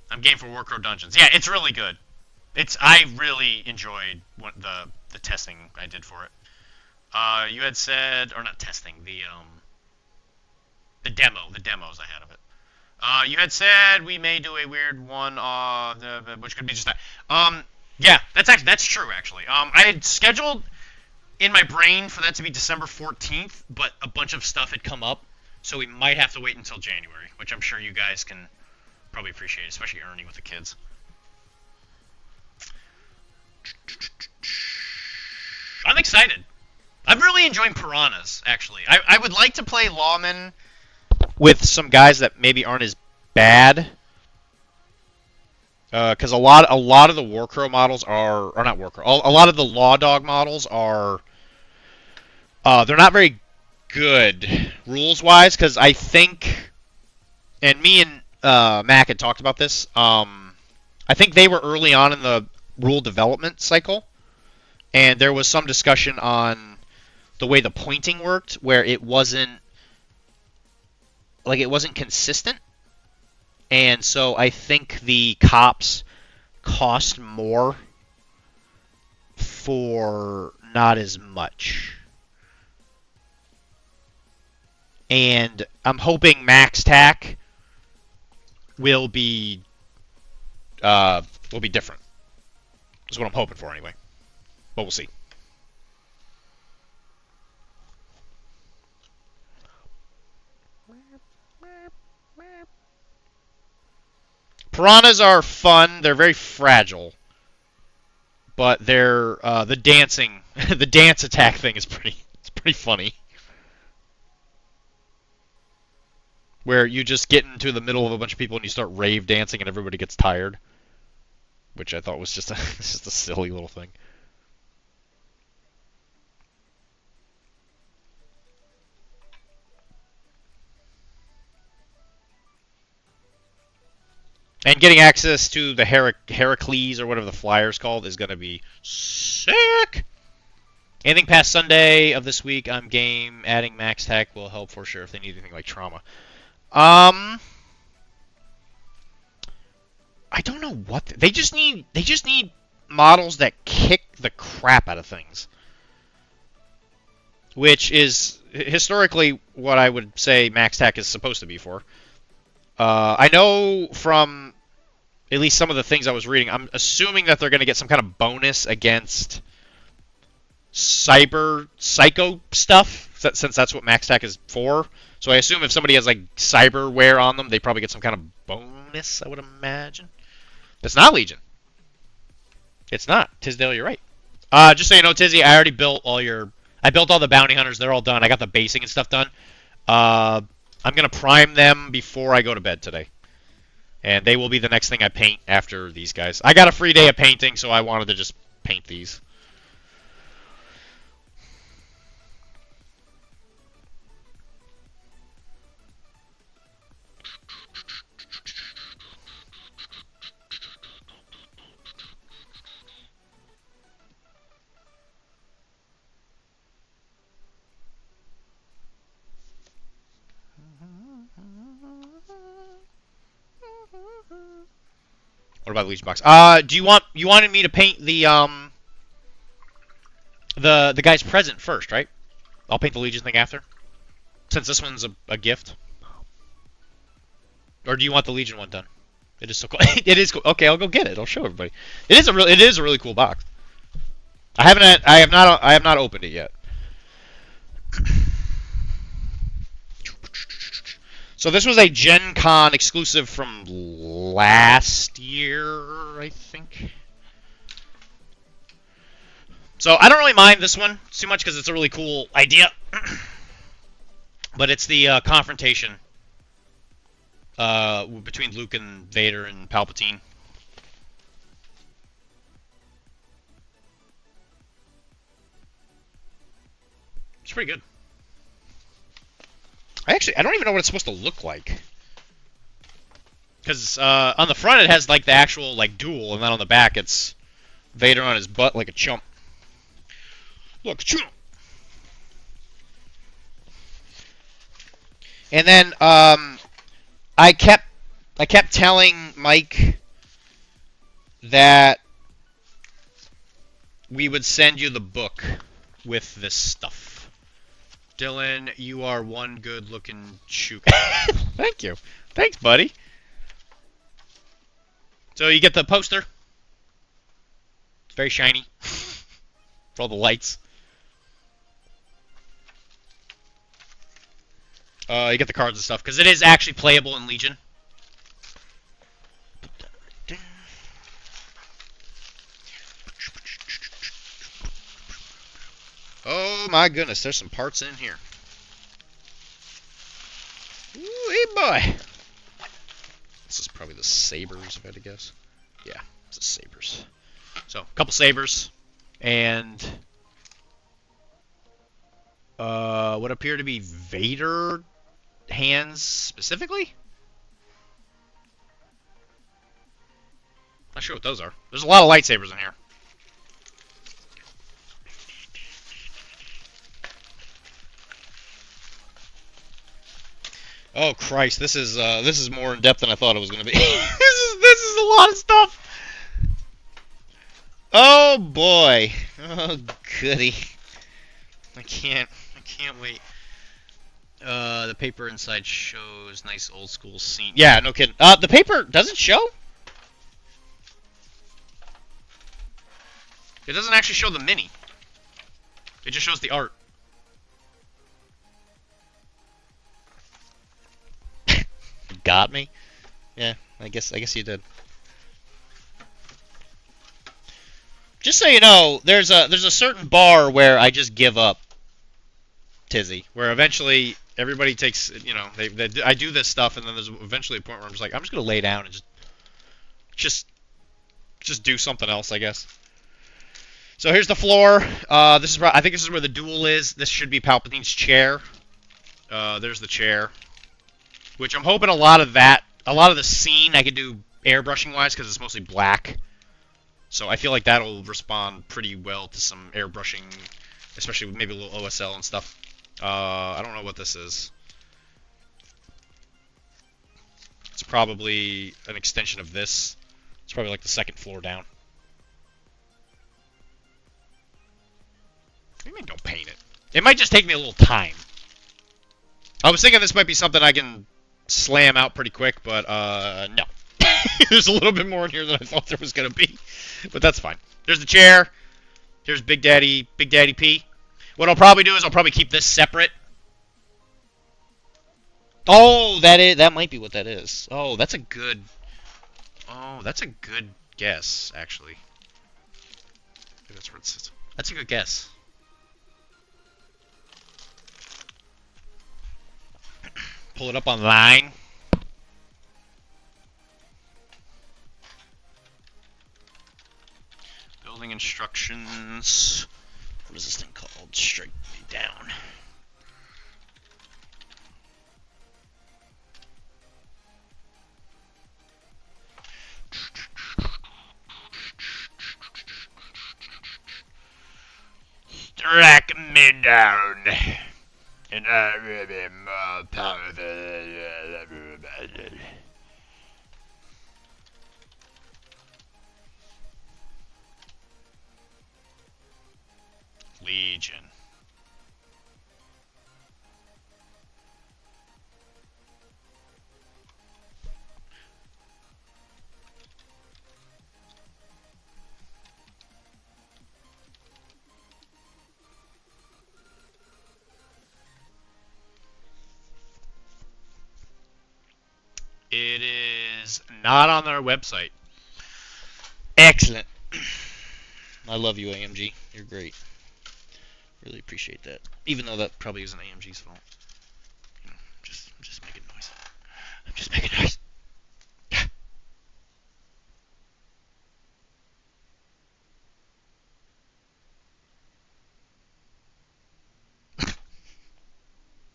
I'm game for Warcrow Dungeons. Yeah, it's really good. I really enjoyed the testing I did for it. You had said, or not testing, the demos I had of it. You had said we may do a weird one, which could be just that. Yeah, that's true actually. I had scheduled. in my brain for that to be December 14th, but a bunch of stuff had come up, so we might have to wait until January, which I'm sure you guys can probably appreciate, especially Ernie with the kids. I'm excited. I'm really enjoying Piranhas, actually. I would like to play Lawman with some guys that maybe aren't as bad. Because a lot of the Warcrow models are, or not Warcrow, a lot of the Law Dog models are, they're not very good rules-wise, because I think, and me and Mac had talked about this, I think they were early on in the rule development cycle, and there was some discussion on the way the pointing worked, where it wasn't consistent. And so I think the cops cost more for not as much. And I'm hoping Max Tac will be different. That's what I'm hoping for anyway. But we'll see. Piranhas are fun. They're very fragile, but they're the dancing, the dance attack thing is pretty funny. Where you just get into the middle of a bunch of people and you start rave dancing and everybody gets tired, which I thought was just just a silly little thing. And getting access to the Heracles, or whatever the flyer's called, is going to be sick. Anything past Sunday of this week, I'm game. Adding Max Tac will help for sure if they need anything like trauma. I don't know what they just need. They just need models that kick the crap out of things, which is historically what I would say Max Tac is supposed to be for. I know from at least some of the things I was reading, I'm assuming that they're going to get some kind of bonus against psycho stuff, since that's what Max Tac is for. So I assume if somebody has like cyberware on them, they probably get some kind of bonus, I would imagine. It's not Legion. It's not. Tisdale, you're right. Just so you know, Tizzy, I already built I built all the bounty hunters. They're all done. I got the basing and stuff done. I'm going to prime them before I go to bed today. And they will be the next thing I paint after these guys. I got a free day of painting, so I wanted to just paint these. What about the Legion box? Do you wanted me to paint the guy's present first, right? I'll paint the Legion thing after, since this one's a gift. Or do you want the Legion one done? It is so cool. It is cool. Okay, I'll go get it. I'll show everybody. It is a really cool box. I have not opened it yet. So this was a Gen Con exclusive from last year, I think. So I don't really mind this one too much because it's a really cool idea. But it's the confrontation between Luke and Vader and Palpatine. It's pretty good. I don't even know what it's supposed to look like. Because on the front it has like the actual like duel, and then on the back it's Vader on his butt like a chump. Look, chump. And then I kept telling Mike that we would send you the book with this stuff. Dylan, you are one good-looking chook. Thank you. Thanks, buddy. So you get the poster. It's very shiny. For all the lights. You get the cards and stuff because it is actually playable in Legion. Oh my goodness, there's some parts in here. Ooh, hey boy. This is probably the sabers, if I had to guess. Yeah, it's the sabers. So, a couple sabers, and what appear to be Vader hands specifically. Not sure what those are. There's a lot of lightsabers in here. Oh Christ, this is more in depth than I thought it was gonna be. this is a lot of stuff. Oh boy. Oh goody. I can't wait. The paper inside shows nice old school scene. Yeah, no kidding. The paper does it show? It doesn't actually show the mini. It just shows the art. Got me? Yeah, I guess you did. Just so you know, there's a certain bar where I just give up, Tizzy, where eventually everybody takes, you know, I do this stuff, and then there's eventually a point where I'm just like, I'm just gonna lay down and just do something else, I guess. So here's the floor. I think this is where the duel is. This should be Palpatine's chair. There's the chair. Which I'm hoping a lot of the scene I could do airbrushing wise because it's mostly black. So I feel like that'll respond pretty well to some airbrushing, especially maybe a little OSL and stuff. I don't know what this is. It's probably an extension of this. It's probably like the second floor down. What do you mean don't paint it? It might just take me a little time. I was thinking this might be something I can slam out pretty quick, but no. There's a little bit more in here than I thought there was gonna be, but that's fine. There's the chair. Here's Big Daddy P. What I'll probably do is I'll probably keep this separate. Oh, that might be what that is. Oh, that's a good guess, actually. Maybe that's where it sits. That's a good guess. Pull it up online. Building instructions. What is this thing called? Strike me down. Strike me down. And I will be more powerful than everybody. Legion. It is not on their website. Excellent. I love you, AMG. You're great. Really appreciate that. Even though that probably isn't AMG's fault. You know, I'm just making noise. I'm just making noise.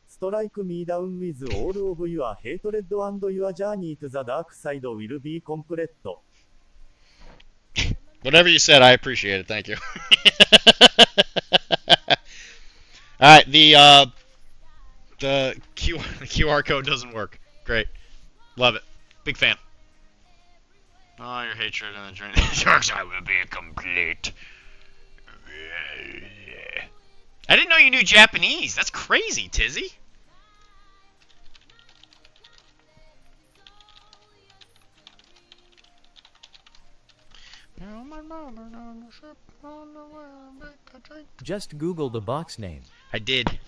Strike me down with all of your hatred and your journey to the dark side will be complete. Whatever you said, I appreciate it. Thank you. All right, the QR code doesn't work. Great, love it. Big fan. Oh, your hatred and the journey to the dark side will be complete. I didn't know you knew Japanese. That's crazy, Tizzy. Just Google the box name. I did.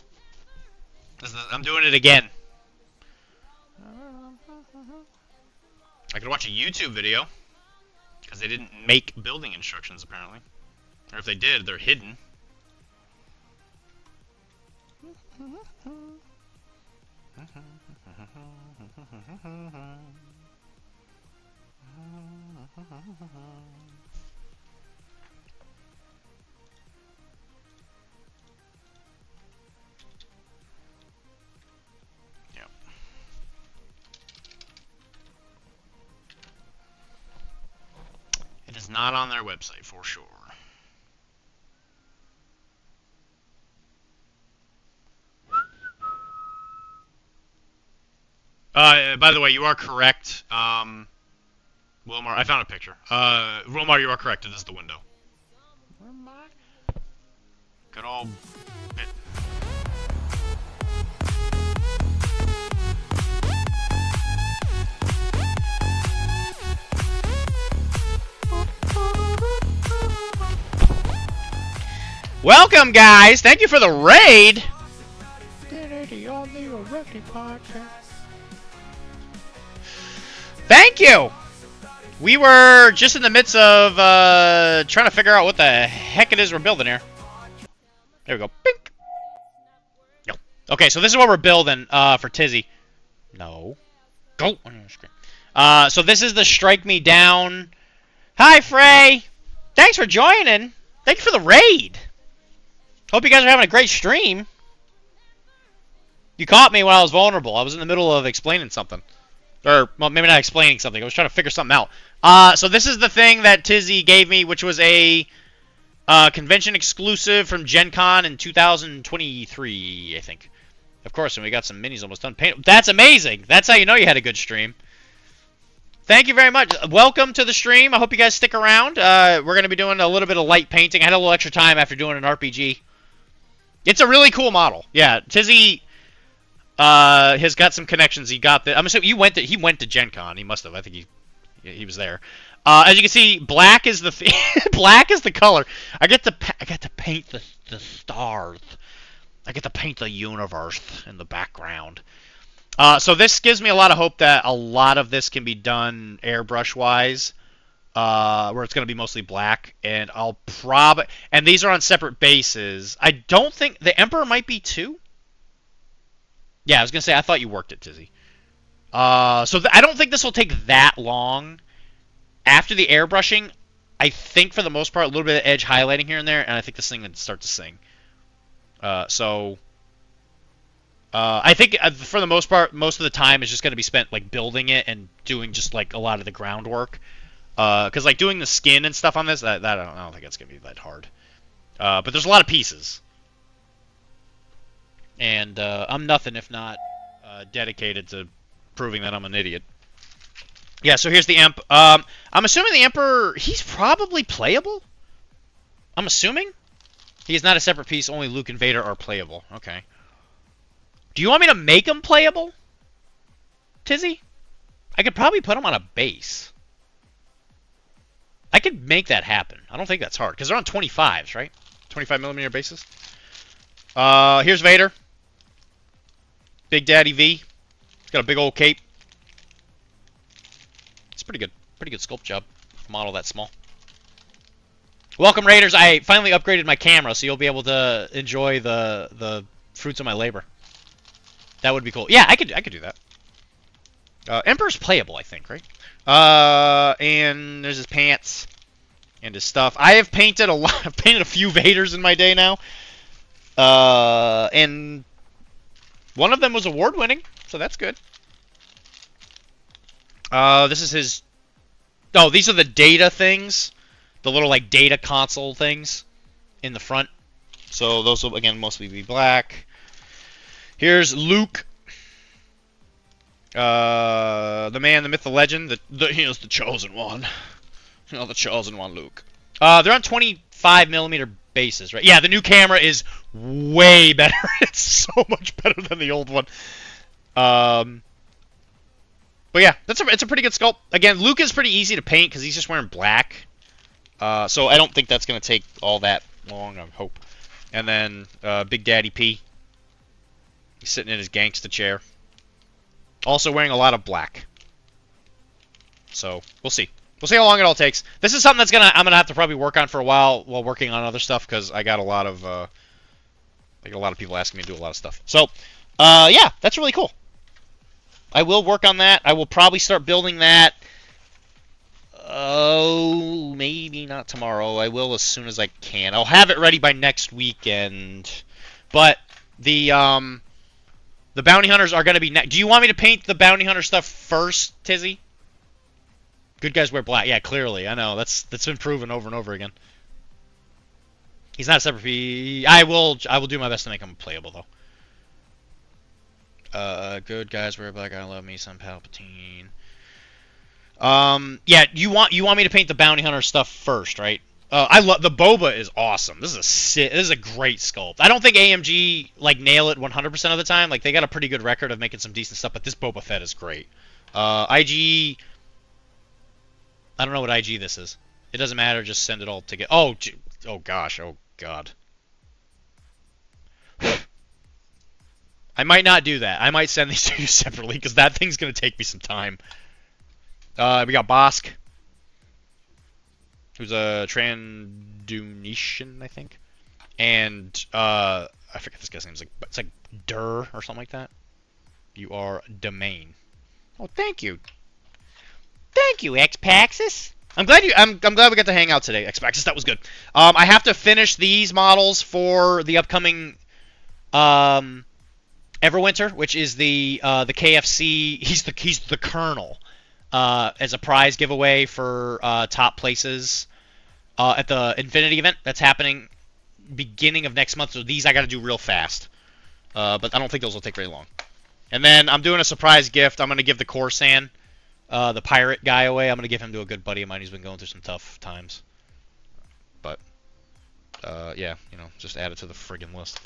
I'm doing it again. I could watch a YouTube video, because they didn't make building instructions, apparently. Or if they did, they're hidden. Yep. It is not on their website, for sure. By the way, you are correct. Wilmar, I found a picture. Wilmar, you are correct. It is the window. Good old bit. Welcome, guys. Thank you for the raid. Thank you. We were just in the midst of trying to figure out what the heck it is we're building here. There we go. Bink. Yo. Okay, so this is what we're building for Tizzy. No. Go on your screen. So this is the Strike Me Down. Hi, Frey. Thanks for joining. Thank you for the raid. Hope you guys are having a great stream. You caught me when I was vulnerable. I was in the middle of explaining something. Or, well, maybe not explaining something. I was trying to figure something out. So this is the thing that Tizzy gave me, which was a convention exclusive from Gen Con in 2023, I think. Of course, and we got some minis almost done. That's amazing. That's how you know you had a good stream. Thank you very much. Welcome to the stream. I hope you guys stick around. We're going to be doing a little bit of light painting. I had a little extra time after doing an RPG. It's a really cool model. Yeah, Tizzy has got some connections. He got the. I'm assuming he went to Gen Con. He must have. I think he was there. As you can see, black is the black is the color. I get to paint the stars. I get to paint the universe in the background. So this gives me a lot of hope that a lot of this can be done airbrush wise. Where it's going to be mostly black, and and these are on separate bases. I don't think the Emperor might be too. Yeah, I was going to say I thought you worked it, Tizzy. So I don't think this will take that long. After the airbrushing, I think for the most part a little bit of edge highlighting here and there, and I think this thing would start to sing. I think for the most part, most of the time is just going to be spent like building it and doing just like a lot of the groundwork. Because like doing the skin and stuff on this, I don't think it's gonna be that hard. But there's a lot of pieces, and I'm nothing if not dedicated to proving that I'm an idiot. Yeah. So here's the Emp. I'm assuming the Emperor. He's probably playable. I'm assuming he's not a separate piece. Only Luke and Vader are playable. Okay. Do you want me to make him playable, Tizzy? I could probably put him on a base. I could make that happen. I don't think that's hard, because they're on 25s, right? 25mm bases. Here's Vader. Big Daddy V. He's got a big old cape. It's pretty good. Pretty good sculpt job. Model that small. Welcome, Raiders. I finally upgraded my camera, so you'll be able to enjoy the fruits of my labor. That would be cool. Yeah, I could do that. Emperor's playable, I think, right? And there's his pants and his stuff. I have painted a lot. I've painted a few Vaders in my day now. And one of them was award-winning, so that's good. This is his. Oh, these are the data things, the little like data console things in the front. So those will again mostly be black. Here's Luke. The man, the myth, the legend, he's the chosen one. You know, the chosen one, Luke. They're on 25mm bases, right? Yeah, the new camera is way better. It's so much better than the old one. But yeah, it's a pretty good sculpt. Again, Luke is pretty easy to paint because he's just wearing black. So I don't think that's going to take all that long, I hope. And then Big Daddy P. He's sitting in his gangsta chair. Also wearing a lot of black. So we'll see. We'll see how long it all takes. This is something I'm gonna have to probably work on for a while working on other stuff because I got a lot of people asking me to do a lot of stuff. So yeah, that's really cool. I will work on that. I will probably start building that. Oh, maybe not tomorrow. I will as soon as I can. I'll have it ready by next weekend. But the bounty hunters are going to be next. Do you want me to paint the bounty hunter stuff first, Tizzy? Good guys wear black. Yeah, clearly. I know. That's been proven over and over again. He's not a separate P. I will do my best to make him playable though. Good guys wear black. I love me some Palpatine. Yeah, you want me to paint the bounty hunter stuff first, right? I love the Boba is awesome. This is a great sculpt. I don't think AMG like nail it 100% of the time. Like they got a pretty good record of making some decent stuff, but this Boba Fett is great. IG, I don't know what IG this is. It doesn't matter. Just send it all together. Oh gosh. Oh god. I might not do that. I might send these to you separately because that thing's gonna take me some time. We got Bosk, who's a Trandunitian, I think, and I forget this guy's name. It's like Dur or something like that. You are Domain. Oh, thank you, Xpaxis. I'm glad we got to hang out today, Xpaxis. That was good. I have to finish these models for the upcoming Everwinter, which is the KFC. He's the Colonel. As a prize giveaway for top places at the Infinity event that's happening beginning of next month. So these I got to do real fast, but I don't think those will take very long. And then I'm doing a surprise gift. I'm going to give the Corsan, the pirate guy, away. I'm going to give him to a good buddy of mine who's been going through some tough times. But yeah, just add it to the friggin' list.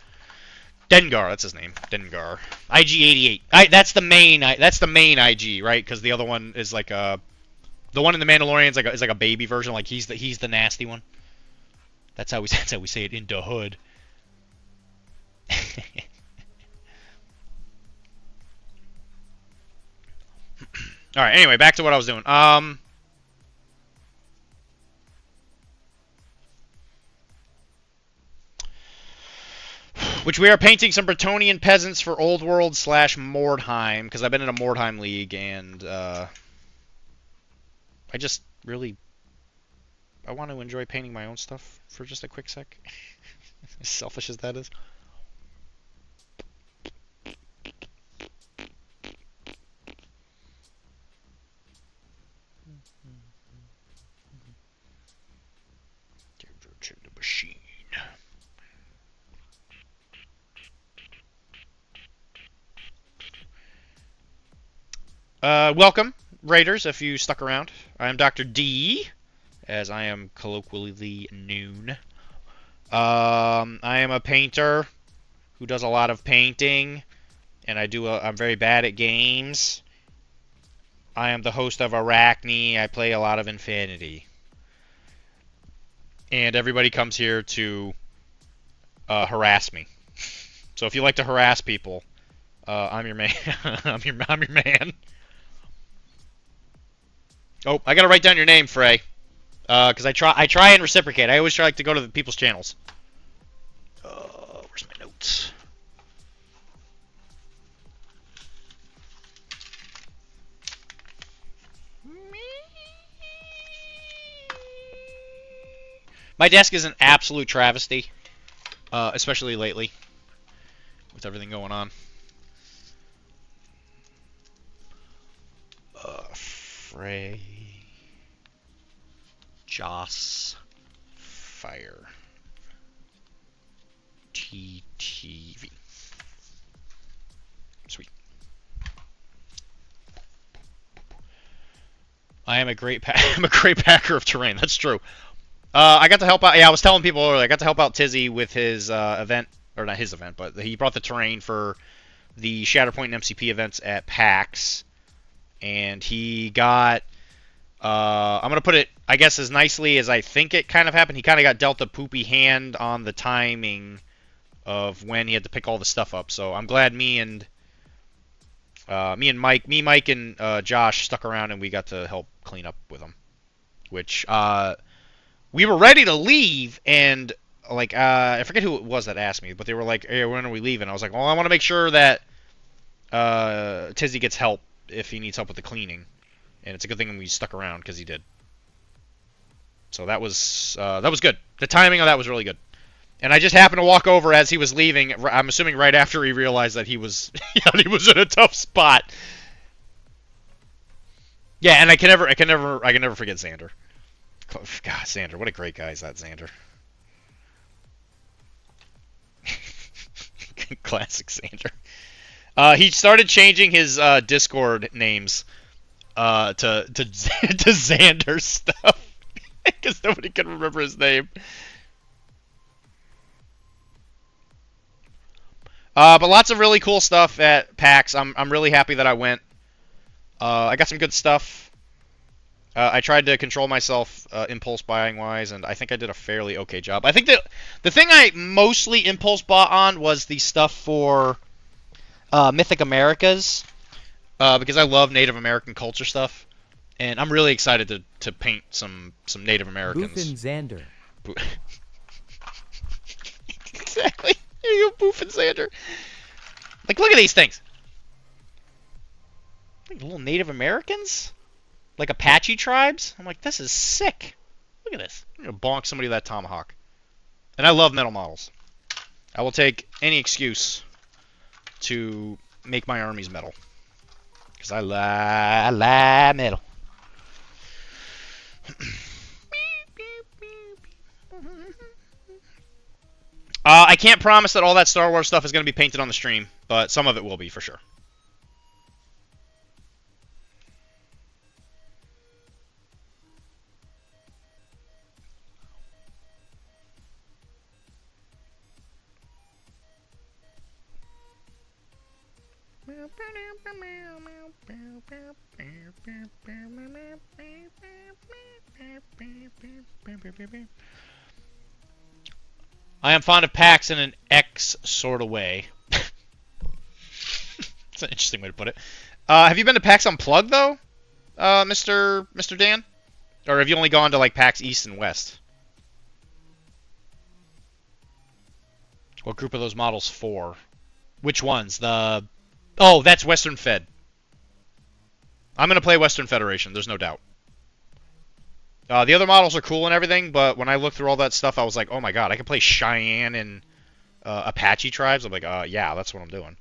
Dengar, that's his name. Dengar. IG-88. That's the main IG, right? Because the other one is like the one in the Mandalorian is like a baby version. Like he's the nasty one. That's how we say it in the hood. All right. Anyway, back to what I was doing. Which we are painting some Bretonnian peasants for Old World / Mordheim, because I've been in a Mordheim league, and I just really I want to enjoy painting my own stuff for just a quick sec. As selfish as that is. The machine. Welcome, Raiders, if you stuck around. I am Dr. D, as I am colloquially known. I am a painter who does a lot of painting, and I'm very bad at games. I am the host of Arachne. I play a lot of Infinity. And everybody comes here to harass me. So if you like to harass people, I'm your man. I'm your man. Oh, I gotta write down your name, Frey. Because I try and reciprocate. I always try to go to the people's channels. Where's my notes? My desk is an absolute travesty, especially lately, with everything going on. Frey, Joss, Fire, TTV. Sweet. I am a great packer of terrain. That's true. I got to help out. Yeah, I was telling people earlier. I got to help out Tizzy with his event, or not his event, but he brought the terrain for the Shatterpoint and MCP events at PAX, and he got. I'm gonna put it, I guess, as nicely as I think it kind of happened. He kind of got dealt a poopy hand on the timing of when he had to pick all the stuff up. So I'm glad me and Mike, and Josh stuck around, and we got to help clean up with them. Which we were ready to leave, and like I forget who it was that asked me, but they were like, "Hey, when are we leaving?" I was like, "Well, I want to make sure that Tizzy gets help if he needs help with the cleaning." And it's a good thing we stuck around because he did. So that was good. The timing of that was really good. And I just happened to walk over as he was leaving. I'm assuming right after he realized that he was he was in a tough spot. Yeah, and I can never forget Xander. God, Xander, what a great guy is that Xander. Classic Xander. He started changing his Discord names to Xander stuff because nobody could remember his name. But lots of really cool stuff at PAX. I'm really happy that I went. I got some good stuff. I tried to control myself impulse buying wise, and I think I did a fairly okay job. I think that the thing I mostly impulse bought on was the stuff for Mythic Americas, because I love Native American culture stuff, and I'm really excited to paint some Native Americans. Boof and Xander. Exactly. Here you go, Boof and Xander. Like, look at these things. Like little Native Americans? Like Apache tribes? I'm like, this is sick. Look at this. I'm going to bonk somebody with that tomahawk. And I love metal models. I will take any excuse to make my armies metal. Because I like metal. I can't promise that all that Star Wars stuff is going to be painted on the stream, but some of it will be for sure. I am fond of PAX in an X sort of way. That's an interesting way to put it. Have you been to PAX Unplugged though, Mr. Dan? Or have you only gone to like PAX East and West? What group are those models for? Which ones? Oh, that's Western Fed. I'm going to play Western Federation, there's no doubt. The other models are cool and everything, but when I looked through all that stuff, I was like, oh my god, I can play Cheyenne and Apache tribes? I'm like, yeah, that's what I'm doing.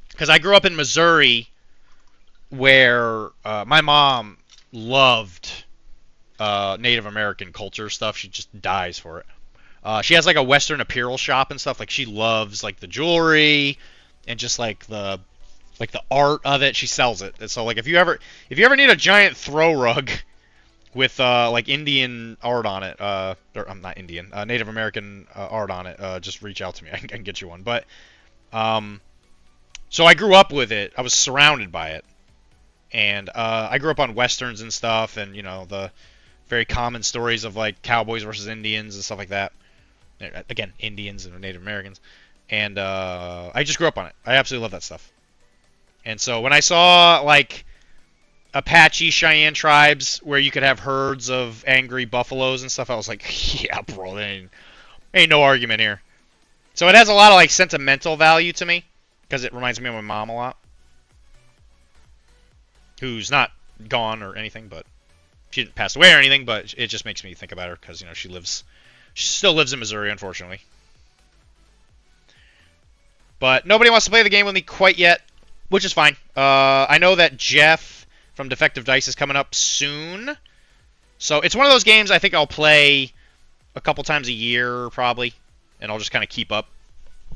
Because I grew up in Missouri, where my mom loved Native American culture stuff. She just dies for it. She has like a Western apparel shop and stuff. Like she loves like the jewelry and just like the art of it. She sells it. And so like if you ever need a giant throw rug with like Indian art on it, or I'm not Indian, Native American art on it, just reach out to me. I can get you one. But so I grew up with it. I was surrounded by it, and I grew up on westerns and stuff, and you know the very common stories of like cowboys versus Indians and stuff like that. Again, Indians and Native Americans, and I just grew up on it. I absolutely love that stuff. And so when I saw like Apache Cheyenne tribes where you could have herds of angry buffaloes and stuff, I was like, yeah, bro, there ain't no argument here. So it has a lot of like sentimental value to me because it reminds me of my mom a lot, who's not gone or anything, but she didn't pass away or anything, but it just makes me think about her because, you know, she still lives in Missouri, unfortunately. But nobody wants to play the game with me quite yet, which is fine. I know that Jeff from Defective Dice is coming up soon. So it's one of those games I think I'll play a couple times a year, probably. And I'll just kind of keep up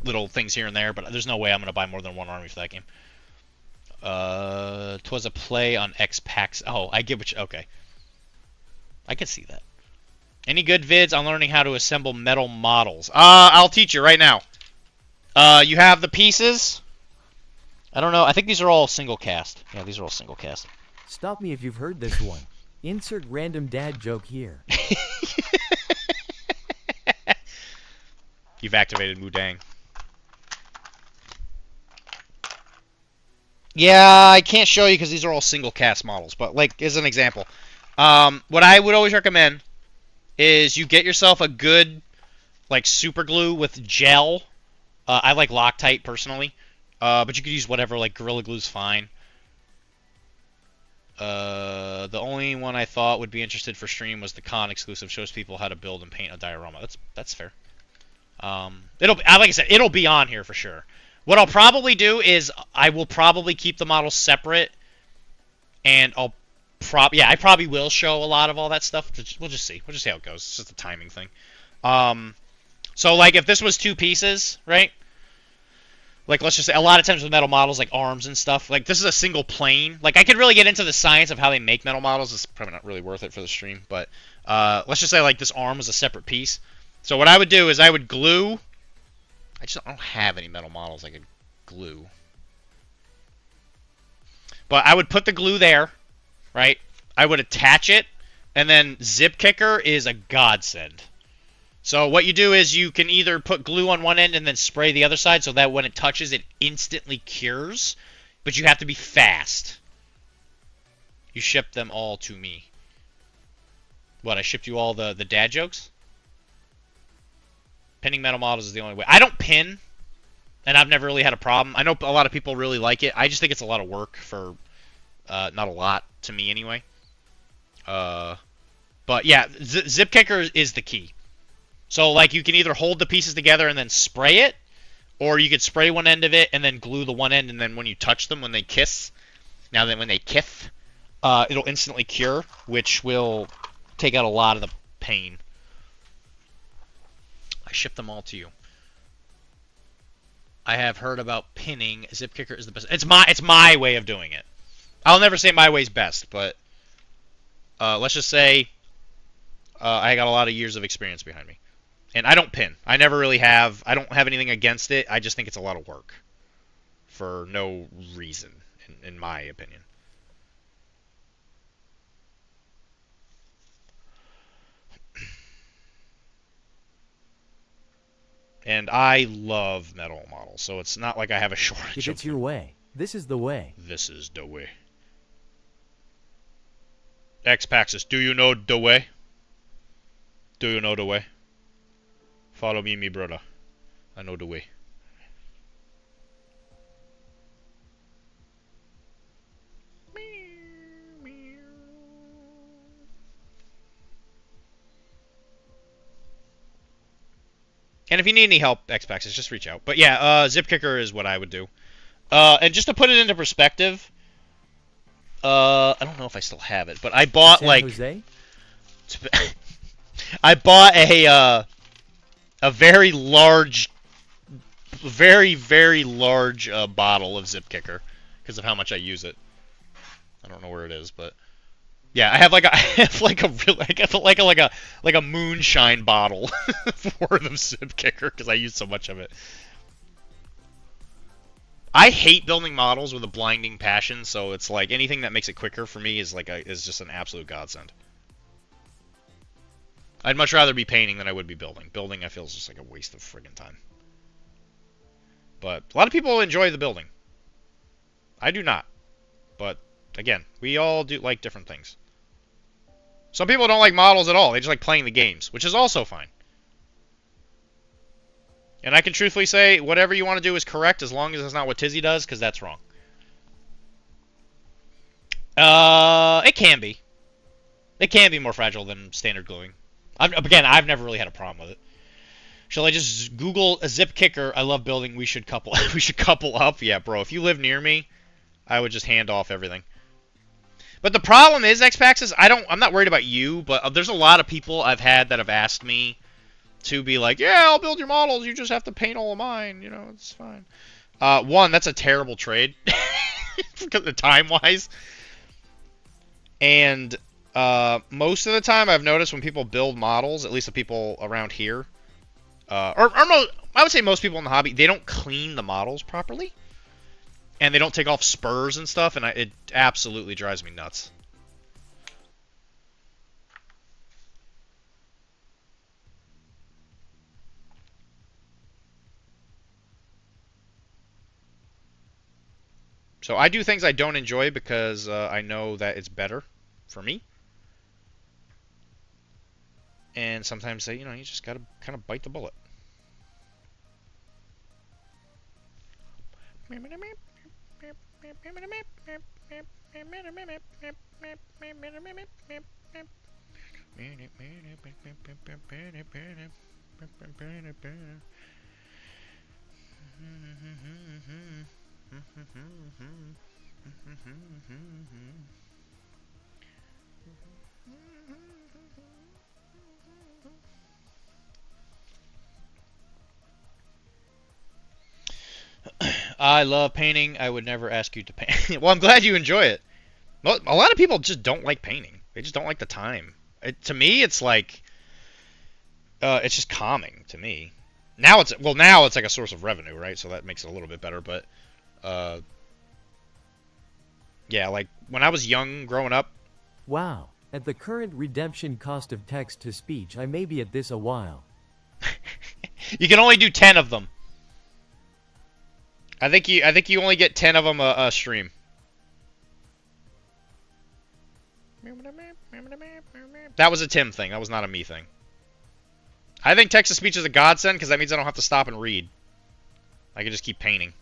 little things here and there. But there's no way I'm going to buy more than one army for that game. 'Twas a play on X-Pax. Oh, I get what you... Okay. I can see that. Any good vids on learning how to assemble metal models? I'll teach you right now. You have the pieces. I don't know. I think these are all single cast. Yeah, these are all single cast. Stop me if you've heard this one. Insert random dad joke here. You've activated Mudang. Yeah, I can't show you because these are all single cast models. But like as an example, what I would always recommend is you get yourself a good like super glue with gel. I like Loctite personally, but you could use whatever. Like Gorilla Glue's fine. The only one I thought would be interested for stream was the con exclusive. Shows people how to build and paint a diorama. That's fair. Like I said, it'll be on here for sure. What I'll probably do is I will probably keep the models separate, and I probably will show a lot of all that stuff. We'll just see. We'll just see how it goes. It's just a timing thing. So like if this was two pieces, right? Like let's just say a lot of times with metal models like arms and stuff, like this is a single plane. Like I could really get into the science of how they make metal models. It's probably not really worth it for the stream, but let's just say like this arm was a separate piece. So what I would do is I would glue. I don't have any metal models I could glue. But I would put the glue there, right? I would attach it, and then Zip Kicker is a godsend. So what you do is you can either put glue on one end and then spray the other side so that when it touches it instantly cures, but you have to be fast. You shipped them all to me. What, I shipped you all the dad jokes? Pinning metal models is the only way. I don't pin, and I've never really had a problem. I know a lot of people really like it. I just think it's a lot of work for not a lot to me anyway. But yeah, Zip Kicker is the key. So like you can either hold the pieces together and then spray it, or you could spray one end of it and then glue the one end, and then when you touch them, when they kiss, when they kith, it'll instantly cure, which will take out a lot of the pain. I ship them all to you. I have heard about pinning. Zip Kicker is the best. It's my way of doing it. I'll never say my way's best, but let's just say I got a lot of years of experience behind me. And I don't pin. I never really have. I don't have anything against it. I just think it's a lot of work for no reason, in my opinion. And I love metal models, so it's not like I have a shortage If of it's your way, this is the way. This is the way. X-Paxis, do you know the way? Do you know the way? Follow me, brother. I know the way. And if you need any help, X-Paxis, just reach out. But yeah, Zip Kicker is what I would do. And just to put it into perspective, I don't know if I still have it, but I bought San Jose? I bought a very large, very large bottle of Zip Kicker because of how much I use it. I don't know where it is, but yeah, I have like a moonshine bottle for the Zip Kicker because I use so much of it. I hate building models with a blinding passion, so it's like anything that makes it quicker for me is is just an absolute godsend. I'd much rather be painting than I would be building. Building, I feel, is just like a waste of friggin' time. But a lot of people enjoy the building. I do not. But again, we all do like different things. Some people don't like models at all. They just like playing the games, which is also fine. And I can truthfully say whatever you want to do is correct as long as it's not what Tizzy does, because that's wrong. It can be. It can be more fragile than standard gluing. Again, I've never really had a problem with it. Shall I just Google a Zip Kicker? I love building. We should couple. We should couple up. Yeah, bro. If you live near me, I would just hand off everything. But the problem is, X-Paxis, I'm not worried about you, but there's a lot of people I've had that have asked me to be like, yeah, I'll build your models. You just have to paint all of mine. You know, it's fine. One, that's a terrible trade because of time-wise. And most of the time, I've noticed when people build models, at least the people around here, I would say most people in the hobby, they don't clean the models properly. And they don't take off spurs and stuff, and it absolutely drives me nuts. So I do things I don't enjoy because I know that it's better for me. And sometimes you know, you just gotta kind of bite the bullet. I love painting. I would never ask you to paint. Well, I'm glad you enjoy it. Well, a lot of people just don't like painting. They just don't like the time. To me, it's like it's just calming to me. Now it's like a source of revenue, right? So that makes it a little bit better. But yeah, like when I was young, growing up. Wow. At the current redemption cost of text-to-speech, I may be at this a while. You can only do 10 of them. I think you only get 10 of them a stream. That was a Tim thing. That was not a me thing. I think text-to-speech is a godsend because that means I don't have to stop and read. I can just keep painting.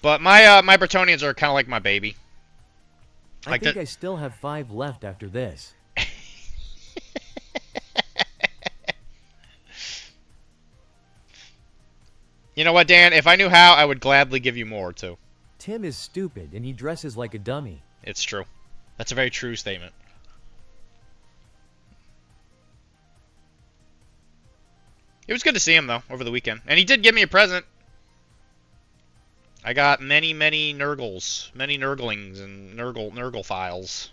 But my my Bretonians are kind of like my baby. I think I still have 5 left after this. You know what, Dan? If I knew how, I would gladly give you more, too. Tim is stupid, and he dresses like a dummy. It's true. That's a very true statement. It was good to see him, though, over the weekend. And he did give me a present. I got many, many Nurgles. Many Nurglings and Nurgle files.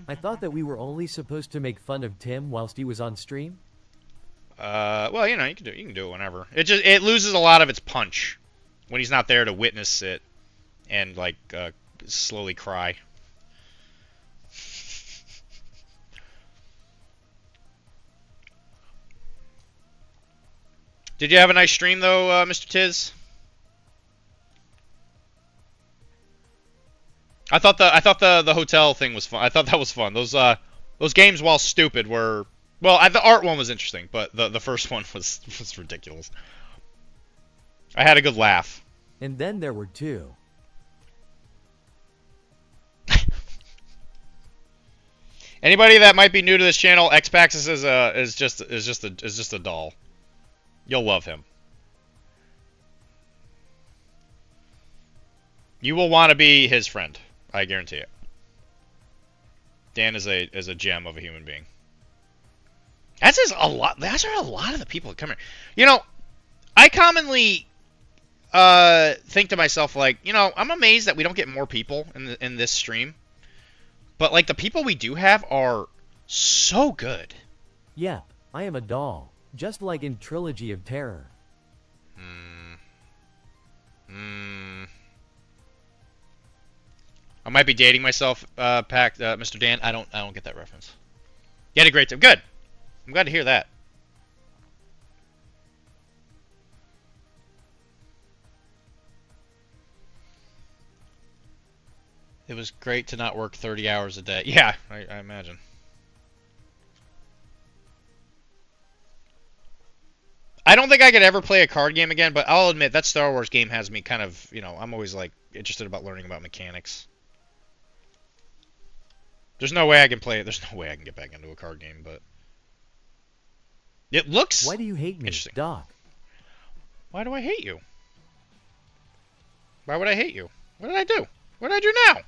I thought that we were only supposed to make fun of Tim whilst he was on stream? Well, you know, you can do it whenever. It loses a lot of its punch when he's not there to witness it and like slowly cry. Did you have a nice stream though, Mr. Tiz? I thought the hotel thing was fun. I thought that was fun. Those games, while stupid, were the art one was interesting, but the first one was ridiculous. I had a good laugh. And then there were 2. Anybody that might be new to this channel, Xpaxis is just a doll. You'll love him. You will want to be his friend. I guarantee it. Dan is a gem of a human being. That's a lot. That's a lot of the people that come here. You know, I commonly think to myself, like, you know, I'm amazed that we don't get more people in this stream. But like the people we do have are so good. Yep, I am a doll, just like in Trilogy of Terror. I might be dating myself, Mr. Dan. I don't get that reference. You had a great time. Good. I'm glad to hear that. It was great to not work 30 hours a day. Yeah, I imagine. I don't think I could ever play a card game again, but I'll admit that Star Wars game has me kind of, you know, I'm always like interested about learning about mechanics. There's no way I can play it. There's no way I can get back into a card game, but it looks Why do you hate me, interesting. Doc? Why do I hate you? Why would I hate you? What did I do? What did I do now?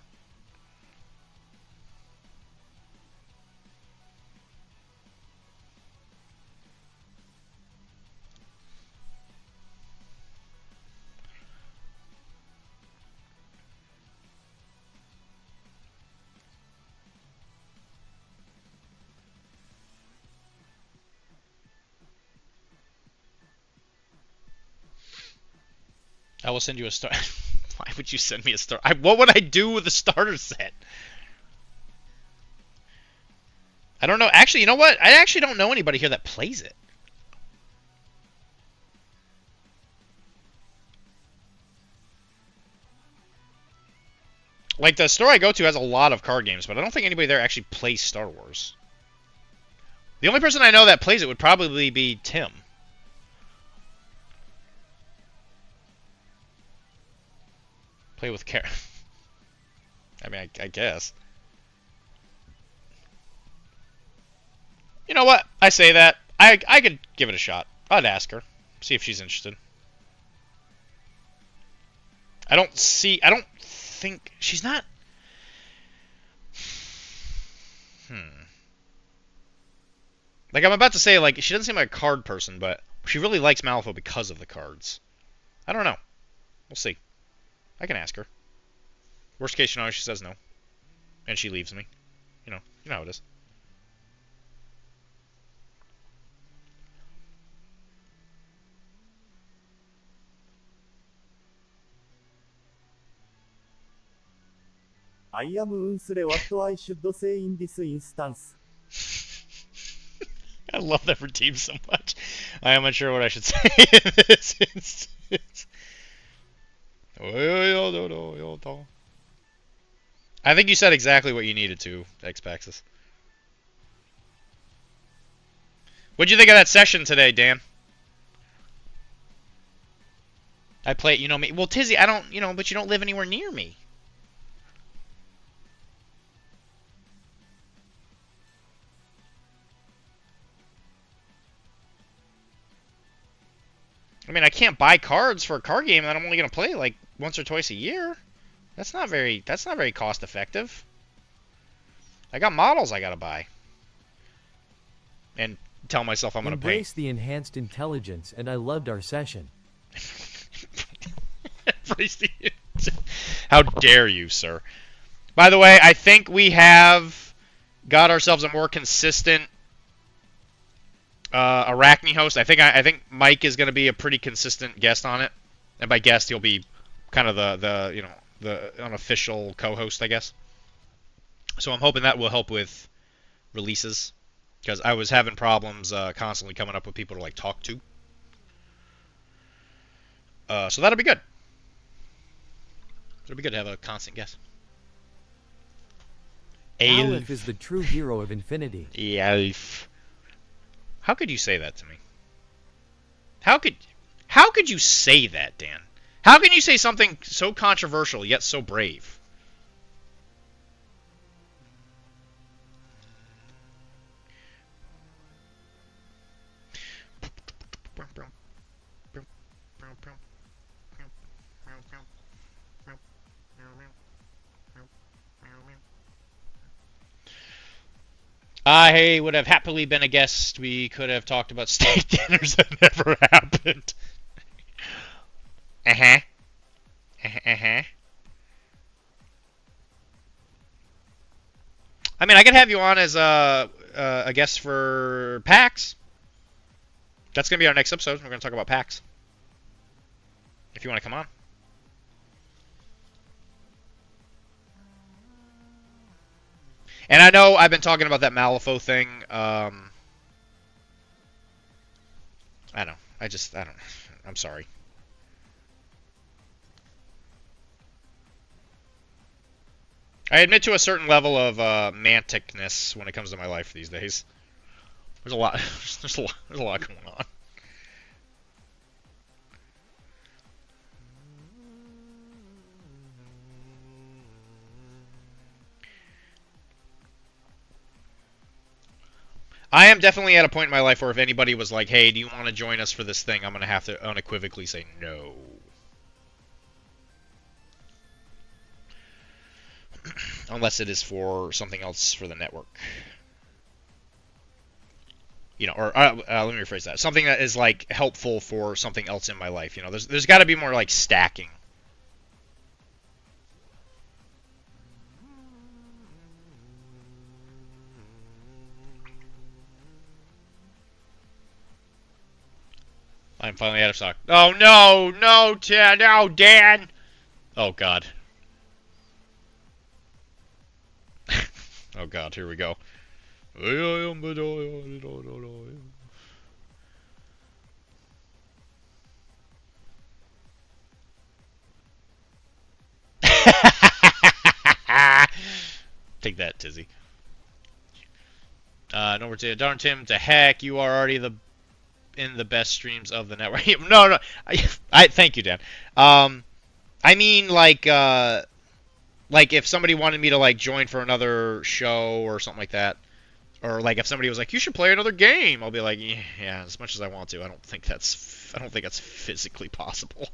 I will send you a star. Why would you send me a star? What would I do with a starter set? I don't know. Actually, you know what? I actually don't know anybody here that plays it. Like, the store I go to has a lot of card games, but I don't think anybody there actually plays Star Wars. The only person I know that plays it would probably be Tim. Play with Kara. I mean, I guess. You know what? I say that. I could give it a shot. I'd ask her. See if she's interested. I don't think... She's not... Like, I'm about to say, like, she doesn't seem like a card person, but she really likes Malifaux because of the cards. I don't know. We'll see. I can ask her. Worst case scenario, she says no. And she leaves me. You know how it is. I am unsure what I should say in this instance. I love that for team so much. I am unsure what I should say in this instance. I think you said exactly what you needed to, Xpaxis. What'd you think of that session today, Dan? I play it, you know me. Well, Tizzy, I don't, but you don't live anywhere near me. I mean, I can't buy cards for a card game that I'm only gonna play like once or twice a year. That's not very cost effective. I got models I gotta buy. And tell myself I'm gonna pay. Embrace the enhanced intelligence, and I loved our session. How dare you, sir? By the way, I think we have got ourselves a more consistent Arachne host. I think Mike is going to be a pretty consistent guest on it, and by guest he'll be kind of the unofficial co-host, I guess. So I'm hoping that will help with releases, because I was having problems constantly coming up with people to like talk to. So that'll be good. It'll be good to have a constant guest. Aleph is the true hero of Infinity. Aleph. How could you say that to me? How could you say that, Dan? How can you say something so controversial yet so brave? I would have happily been a guest. We could have talked about steak dinners that never happened. Uh-huh. Uh-huh. I mean, I could have you on as a guest for PAX. That's going to be our next episode. We're going to talk about PAX. If you want to come on. And I know I've been talking about that Malifaux thing. I don't. I'm sorry. I admit to a certain level of manticness when it comes to my life these days. There's a lot. There's a lot going on. I am definitely at a point in my life where if anybody was like, hey, do you want to join us for this thing, I'm going to have to unequivocally say no. Unless it is for something else for the network. Or let me rephrase that. Something that is, like, helpful for something else in my life. There's got to be more, like, stacking. I'm finally out of stock. Oh no, no, no, Dan. Oh God. Oh God, here we go. Take that, Tizzy. Number 2, darn Tim, to heck, you are already in the best streams of the network. No, I thank you, Dan. I mean, like if somebody wanted me to like join for another show or something like that, or like if somebody was like, you should play another game, I'll be like, yeah, as much as I want to. I don't think that's physically possible.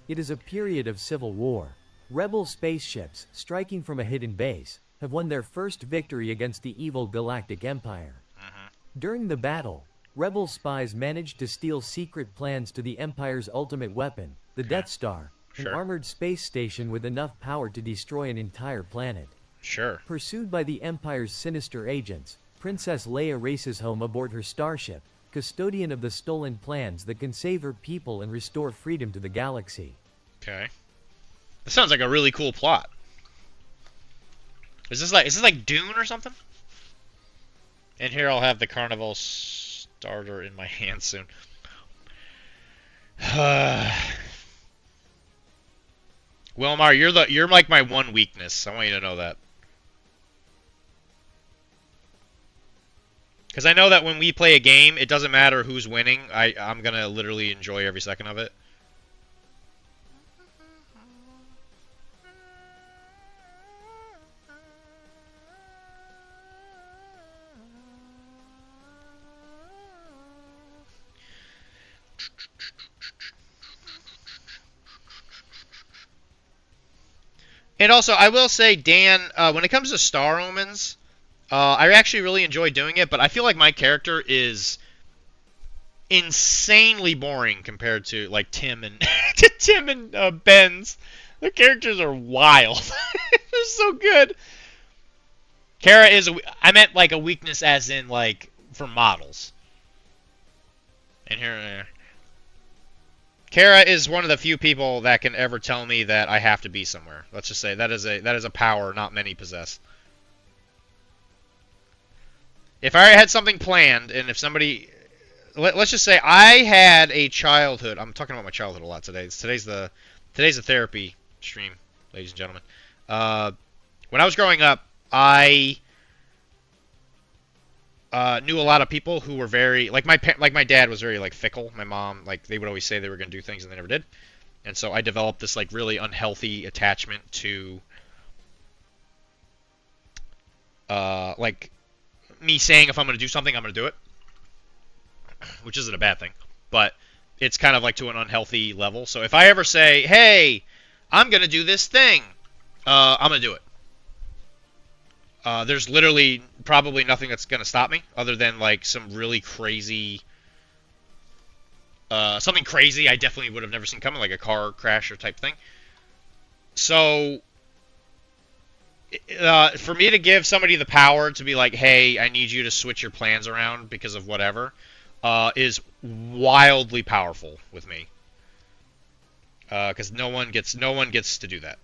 It is a period of civil war. Rebel spaceships, striking from a hidden base, have won their first victory against the evil Galactic Empire. During the battle, Rebel spies managed to steal secret plans to the Empire's ultimate weapon, the Death Star, an armored space station with enough power to destroy an entire planet. Sure. Pursued by the Empire's sinister agents, Princess Leia races home aboard her starship, custodian of the stolen plans that can save her people and restore freedom to the galaxy. Okay. This sounds like a really cool plot. Is this like Dune or something? And here I'll have the Carnival starter in my hand soon. Wilmar, you're like my one weakness. I want you to know that. Because I know that when we play a game, it doesn't matter who's winning. I'm gonna literally enjoy every second of it. And also, I will say, Dan, when it comes to Star Omens, I actually really enjoy doing it, but I feel like my character is insanely boring compared to like Tim and Ben's. Their characters are wild. They're so good. Kara is I meant like a weakness as in like for models. And here Kara is one of the few people that can ever tell me that I have to be somewhere. Let's just say that is a power not many possess. If I had something planned, and if somebody, let's just say I had a childhood. I'm talking about my childhood a lot today. Today's a therapy stream, ladies and gentlemen. When I was growing up, I knew a lot of people who were very like my dad was very like fickle. My mom, like they would always say they were gonna do things and they never did. And so I developed this like really unhealthy attachment to like me saying if I'm going to do something, I'm going to do it, which isn't a bad thing, but it's kind of like to an unhealthy level. So if I ever say, hey, I'm going to do this thing, I'm going to do it. There's literally probably nothing that's going to stop me other than like some really crazy, something crazy I definitely would have never seen coming, like a car crash or type thing. So for me to give somebody the power to be like, hey, I need you to switch your plans around because of whatever, is wildly powerful with me. Because no one gets to do that.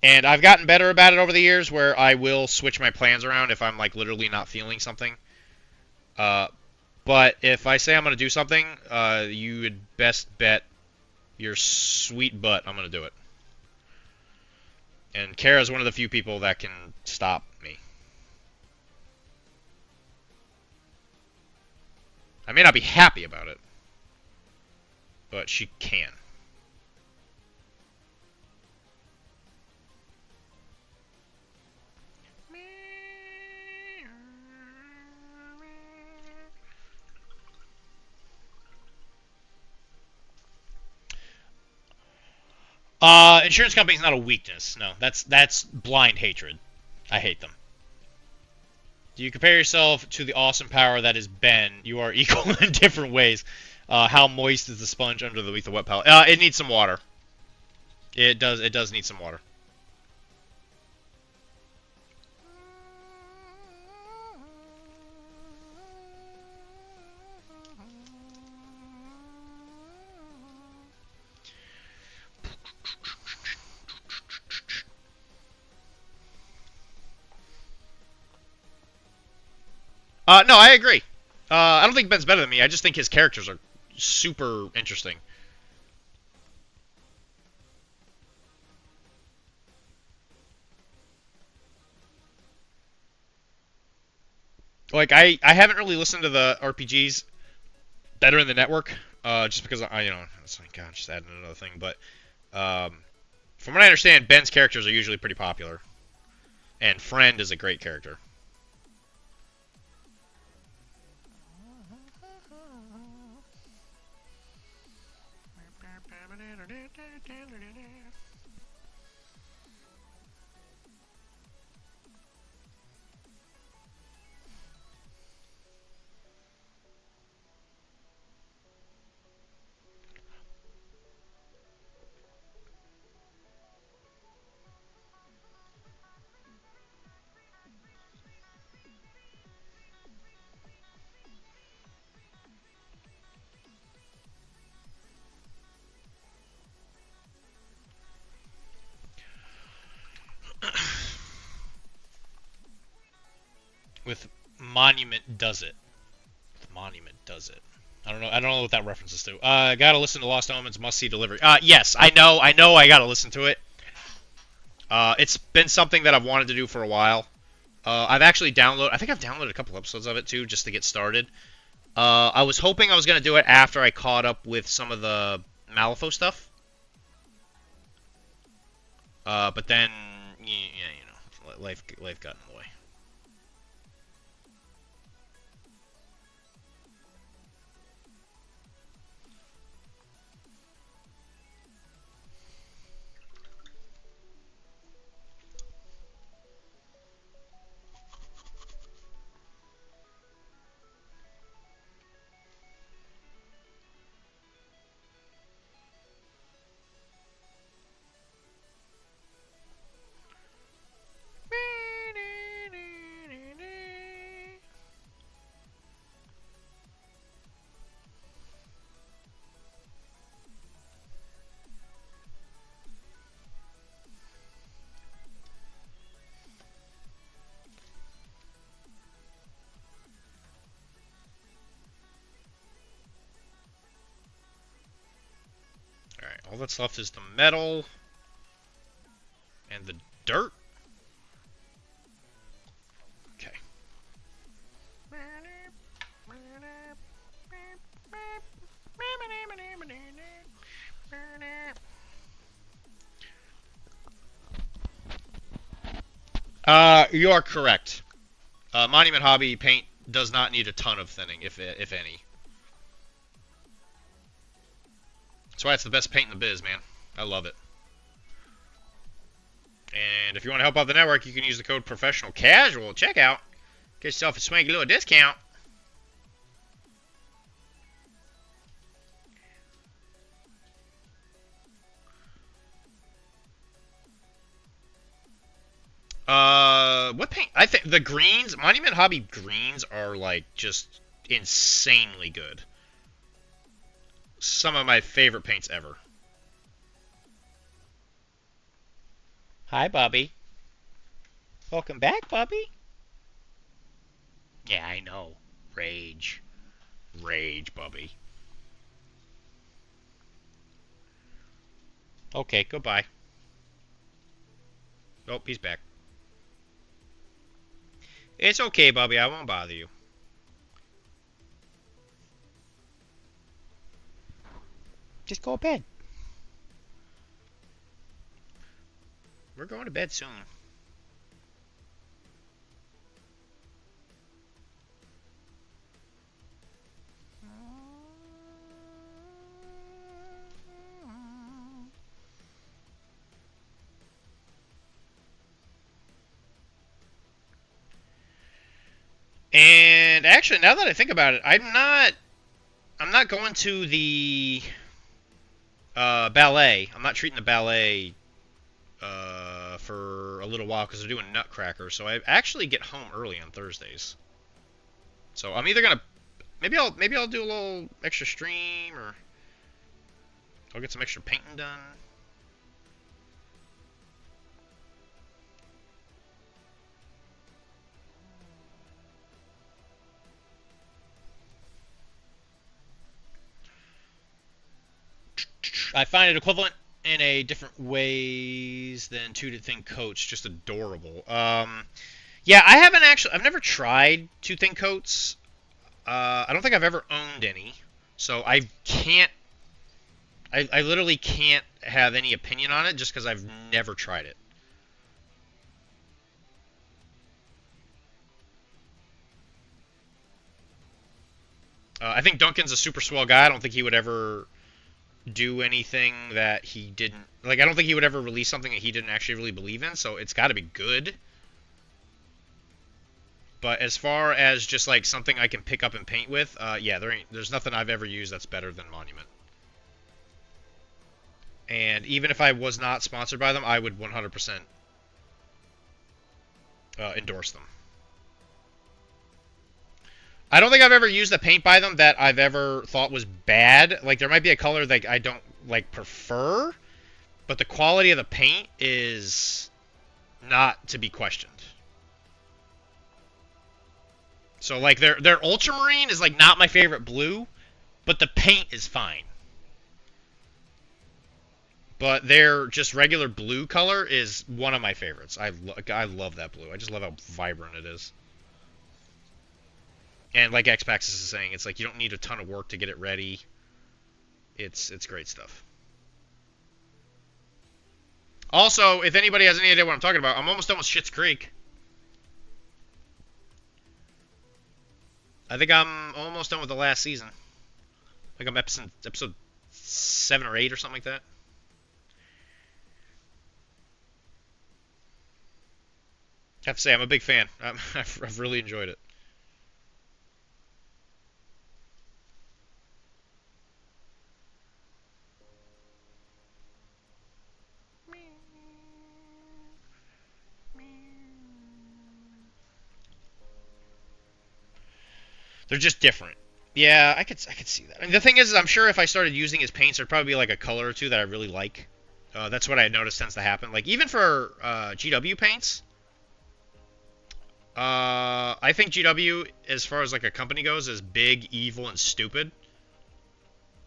And I've gotten better about it over the years, where I will switch my plans around if I'm like literally not feeling something. But if I say I'm going to do something, you would best bet your sweet butt I'm going to do it. And Kara's one of the few people that can stop me. I may not be happy about it, but she can. Insurance company is not a weakness. No, that's blind hatred. I hate them. Do you compare yourself to the awesome power that is Ben? You are equal in different ways. How moist is the sponge under the lethal wet palette? It needs some water. It does. It does need some water. No, I agree. I don't think Ben's better than me. I just think his characters are super interesting. Like I haven't really listened to the RPGs that are in the network, just because I it's like God, just adding another thing. But from what I understand, Ben's characters are usually pretty popular, and Friend is a great character. With Monument does it. Monument does it. I don't know what that references to. Gotta listen to Lost Omens. Must see delivery. Yes, I know. I gotta listen to it. It's been something that I've wanted to do for a while. I've actually downloaded. I think I've downloaded a couple episodes of it too, just to get started. I was hoping I was gonna do it after I caught up with some of the Malifaux stuff. But then, yeah, life got in the way. Alright, all that's left is the metal and the dirt. Okay. You are correct. Monument Hobby paint does not need a ton of thinning, if any. That's why it's the best paint in the biz, man. I love it. And if you want to help out the network, you can use the code Professional Casual at checkout. Get yourself a swanky little discount. What paint? I think the greens, Monument Hobby greens are like just insanely good. Some of my favorite paints ever. Hi, Bubby. Welcome back, Bubby. Yeah, I know. Rage. Rage, Bubby. Okay, goodbye. Oh, he's back. It's okay, Bubby. I won't bother you. Just go to bed. We're going to bed soon. And actually, now that I think about it, I'm not going to the ballet. I'm not treating the ballet for a little while because they're doing Nutcracker. So I actually get home early on Thursdays. So I'm either gonna maybe I'll do a little extra stream, or I'll get some extra painting done. I find it equivalent in a different ways than Two to Think Coats. Just adorable. Yeah, I've never tried Two Think Coats. I don't think I've ever owned any, so I can't. I literally can't have any opinion on it just because I've never tried it. I think Duncan's a super swell guy. I don't think he would ever do anything that he didn't like. I don't think he would ever release something that he didn't actually really believe in, so it's got to be good. But as far as just like something I can pick up and paint with, yeah, there's nothing I've ever used that's better than Monument. And even if I was not sponsored by them, I would 100% endorse them. I don't think I've ever used a paint by them that I've ever thought was bad. Like, there might be a color that I don't, like, prefer, but the quality of the paint is not to be questioned. So, like, their ultramarine is, like, not my favorite blue, but the paint is fine. But their just regular blue color is one of my favorites. I love that blue. I just love how vibrant it is. And like Xpax is saying, it's like you don't need a ton of work to get it ready. It's great stuff. Also, if anybody has any idea what I'm talking about, I'm almost done with Schitt's Creek. I think I'm almost done with the last season. I think I'm episode 7 or 8 or something like that. I have to say, I'm a big fan. I've really enjoyed it. They're just different. Yeah, I could see that. I mean, the thing is, I'm sure if I started using his paints, there'd probably be like a color or two that I really like. That's what I noticed tends to happen. Like, even for GW paints, I think GW, as far as like a company goes, is big, evil, and stupid.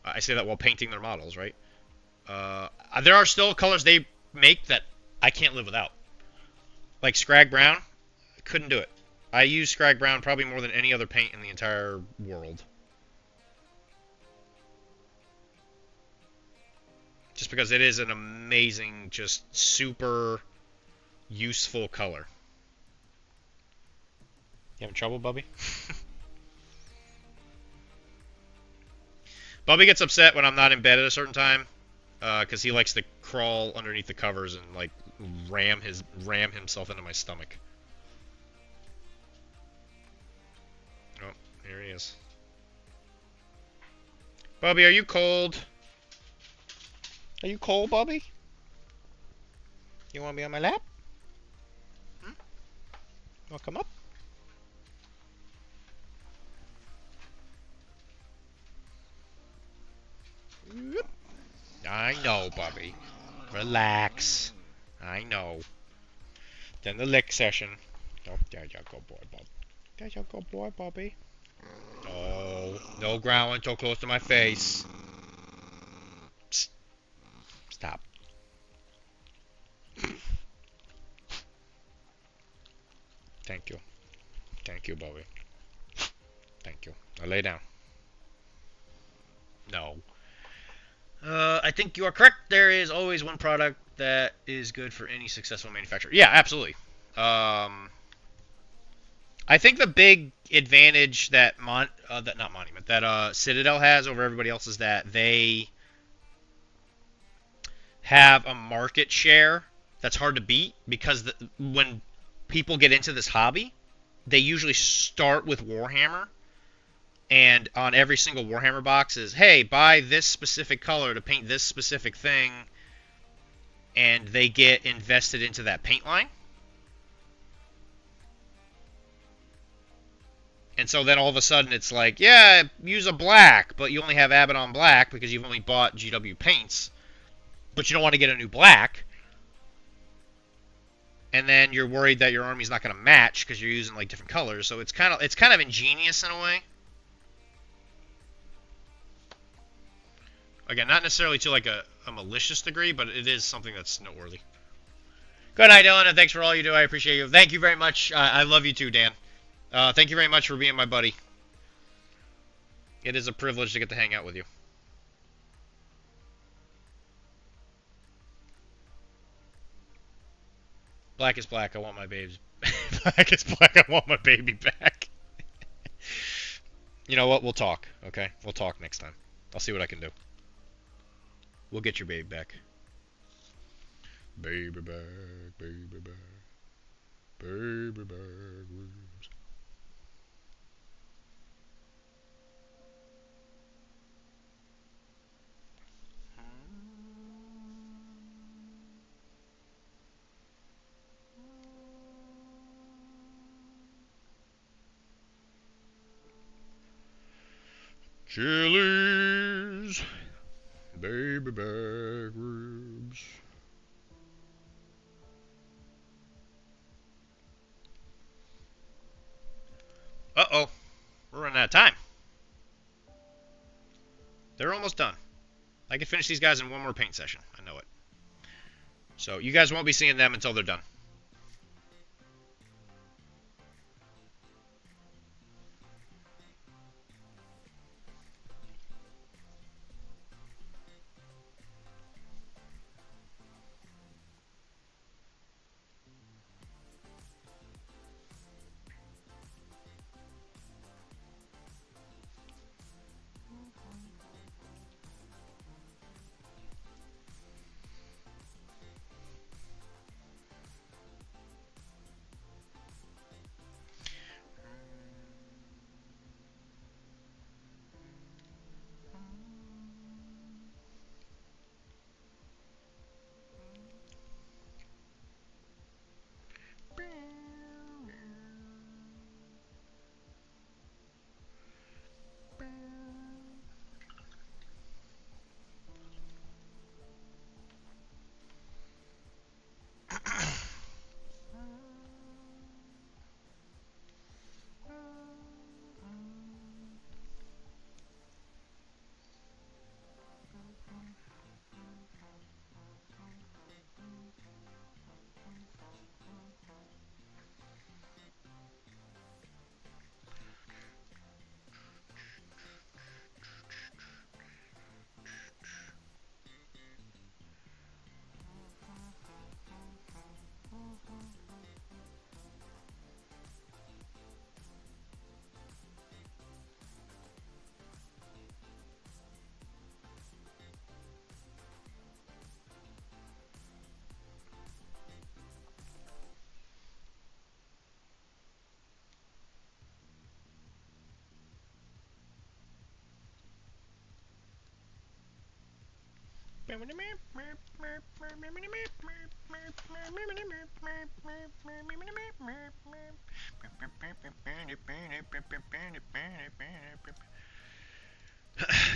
I say that while painting their models, right? There are still colors they make that I can't live without. Like Scrag Brown, couldn't do it. I use Scrag Brown probably more than any other paint in the entire world. Just because it is an amazing, just super useful color. You having trouble, Bubby? Bubby gets upset when I'm not in bed at a certain time, because he likes to crawl underneath the covers and like ram himself into my stomach. Oh, here he is. Bubby, are you cold? Are you cold, Bubby? You want to be on my lap? Hmm? Want to come up? I know, Bubby. Relax. I know. Then the lick session. Oh, there you go, boy, Bub. There you go, boy, Bubby. Oh, no growling so close to my face. Psst. Stop. Thank you. Thank you, Bubby. Thank you. Now lay down. No. I think you are correct. There is always one product that is good for any successful manufacturer. Yeah, absolutely. I think the big advantage that Citadel has over everybody else is that they have a market share that's hard to beat, because when people get into this hobby, they usually start with Warhammer, and on every single Warhammer box is, hey, buy this specific color to paint this specific thing, and they get invested into that paint line. And so then all of a sudden it's like, yeah, use a black, but you only have Abaddon black because you've only bought GW paints, but you don't want to get a new black. And then you're worried that your army's not going to match because you're using like different colors. So it's kind of ingenious in a way. Again, not necessarily to like a malicious degree, but it is something that's noteworthy. Good night, Dylan, and thanks for all you do. I appreciate you. Thank you very much. I love you too, Dan. Thank you very much for being my buddy. It is a privilege to get to hang out with you. Black is black. I want my babes. Black is black. I want my baby back. You know what? We'll talk. Okay, we'll talk next time. I'll see what I can do. We'll get your baby back. Baby back, baby back, baby back. Chili's, baby back ribs. Uh-oh, we're running out of time. They're almost done. I can finish these guys in one more paint session. I know it. So you guys won't be seeing them until they're done.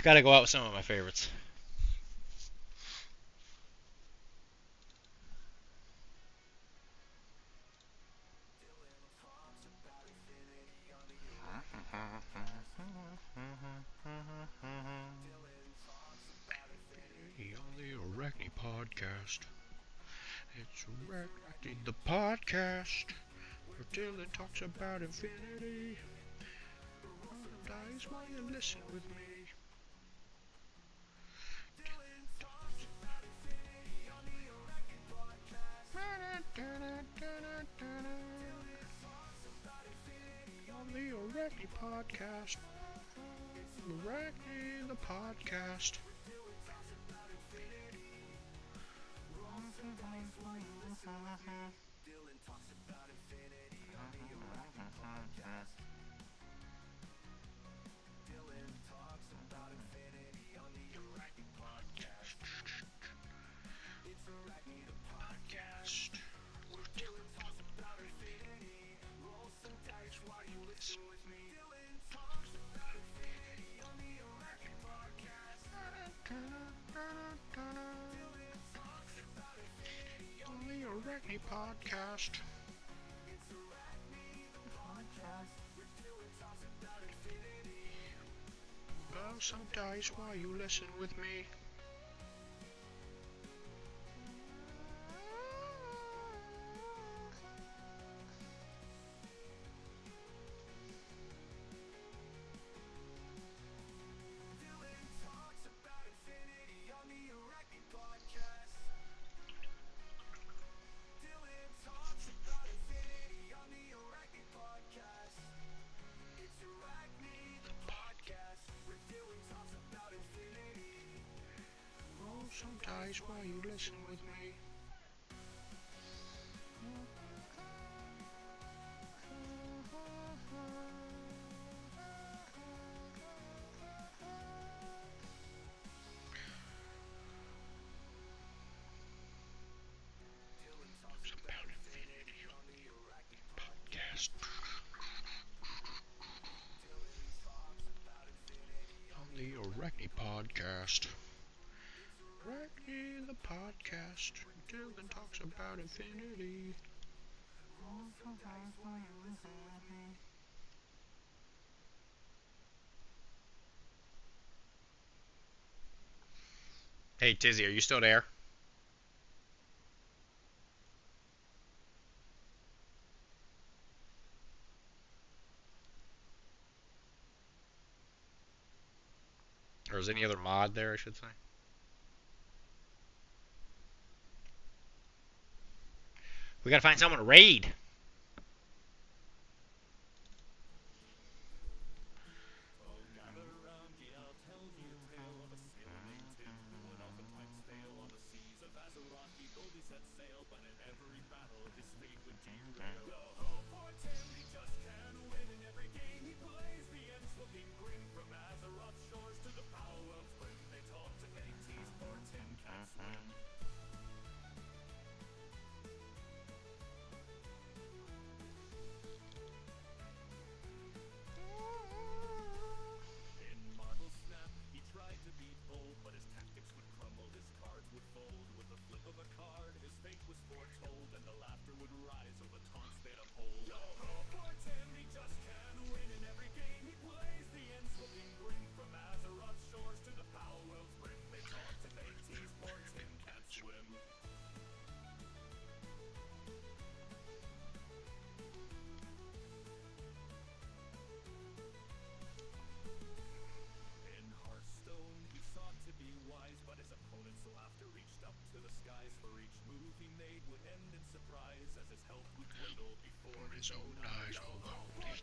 Gotta go out with some of my favorites. On the Arachne podcast. It's Arachne the podcast, where Dylan talks about infinity. Dies while you listen with me. Dylan talks about infinity on the Arachne podcast. On the Arachne podcast. Arachne the podcast. Dylan talks about infinity on the Arachne Podcast. Roll some dice while you listen with me. Some dice while you listen with me. About Infinity podcast. On the Arachne podcast. Arachne the podcast. Dylan talks about infinity. Hey Tizzy, are you still there? Or is any other mod there, I should say? We gotta find someone to raid. His own eyes will hold it.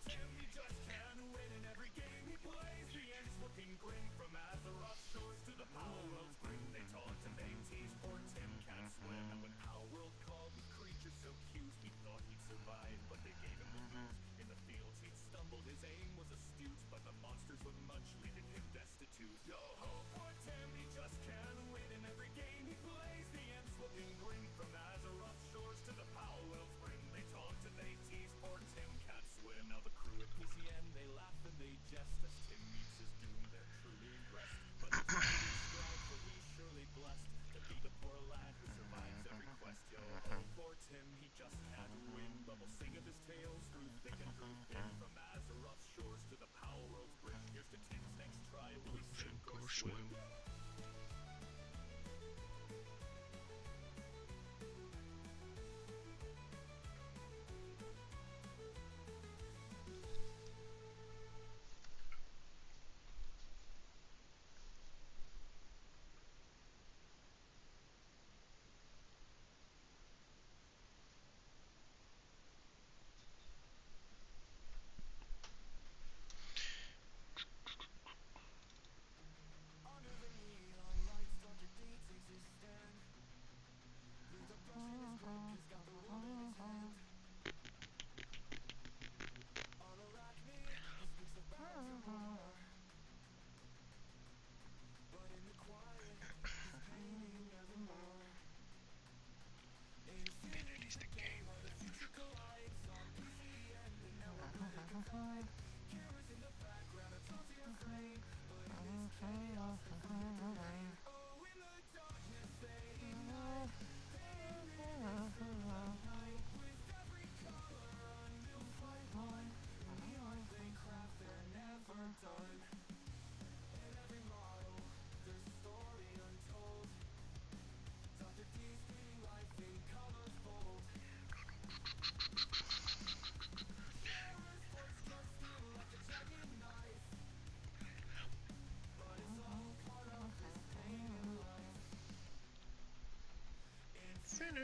Sink or swim.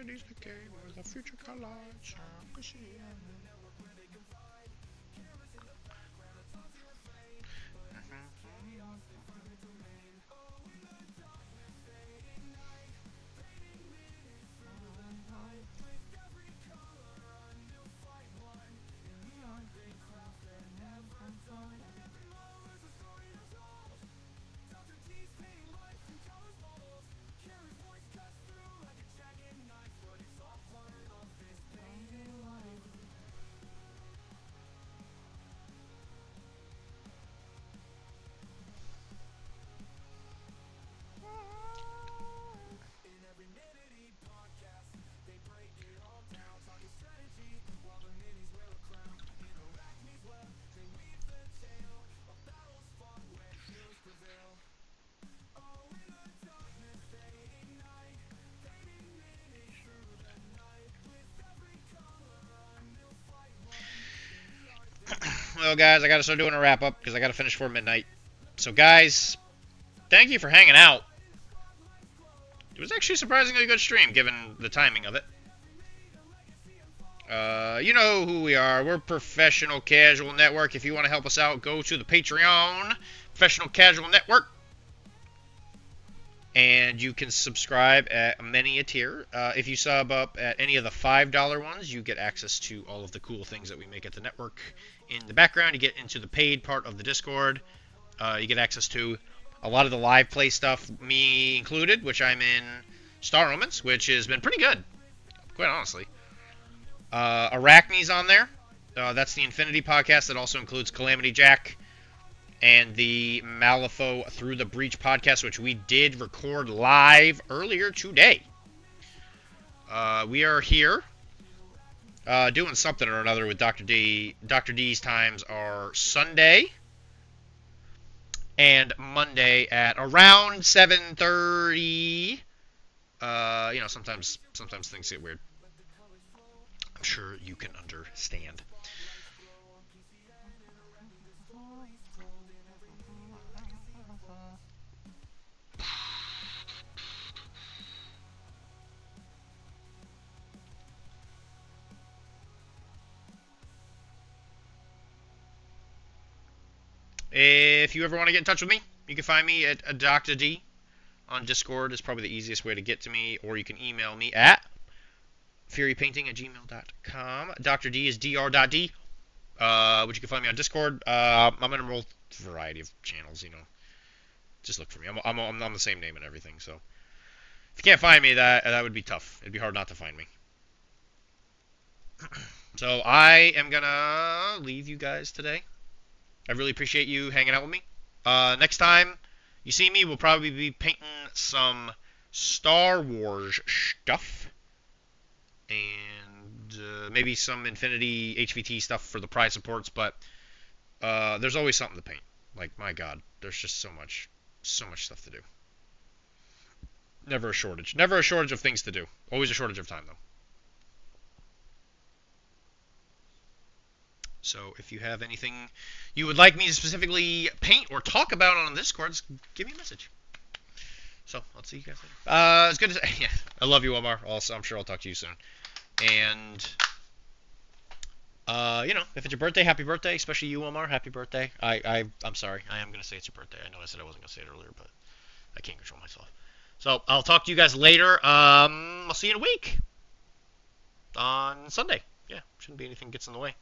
Infinity's the game where the future collides. Well, guys, I gotta start doing a wrap up because I gotta finish for midnight. So, guys, thank you for hanging out. It was actually a surprisingly good stream given the timing of it. You know who we are. We're Professional Casual Network. If you want to help us out, go to the Patreon, Professional Casual Network. And you can subscribe at many a tier. If you sub up at any of the $5 ones, you get access to all of the cool things that we make at the network. In the background, you get into the paid part of the Discord. You get access to a lot of the live play stuff, me included, which I'm in Star Omens, which has been pretty good, quite honestly. Arachne's on there. That's the Infinity podcast that also includes Calamity Jack and the Malifaux Through the Breach podcast, which we did record live earlier today. We are here doing something or another with Dr. D. Dr. D's times are Sunday and Monday at around 7:30. You know, sometimes things get weird. I'm sure you can understand. If you ever want to get in touch with me, you can find me at Dr. D on Discord. Is probably the easiest way to get to me, or you can email me at furypainting@gmail.com. Dr. D is dr.d, which you can find me on Discord. I'm on a whole variety of channels, you know. Just look for me. I'm on the same name and everything, so if you can't find me, that would be tough. It'd be hard not to find me. So I am gonna leave you guys today. I really appreciate you hanging out with me. Next time you see me, we'll probably be painting some Star Wars stuff. And maybe some Infinity HVT stuff for the prize supports. But there's always something to paint. Like, my God, there's just so much stuff to do. Never a shortage. Never a shortage of things to do. Always a shortage of time, though. So if you have anything you would like me to specifically paint or talk about on Discord, just give me a message. So I'll see you guys later. It's good to say. Yeah, I love you, Omar. Also, I'm sure I'll talk to you soon. And you know, if it's your birthday, happy birthday. Especially you, Omar. Happy birthday. I'm sorry. I am gonna say it's your birthday. I know I said I wasn't gonna say it earlier, but I can't control myself. So I'll talk to you guys later. I'll see you in a week on Sunday. Yeah, shouldn't be anything gets in the way.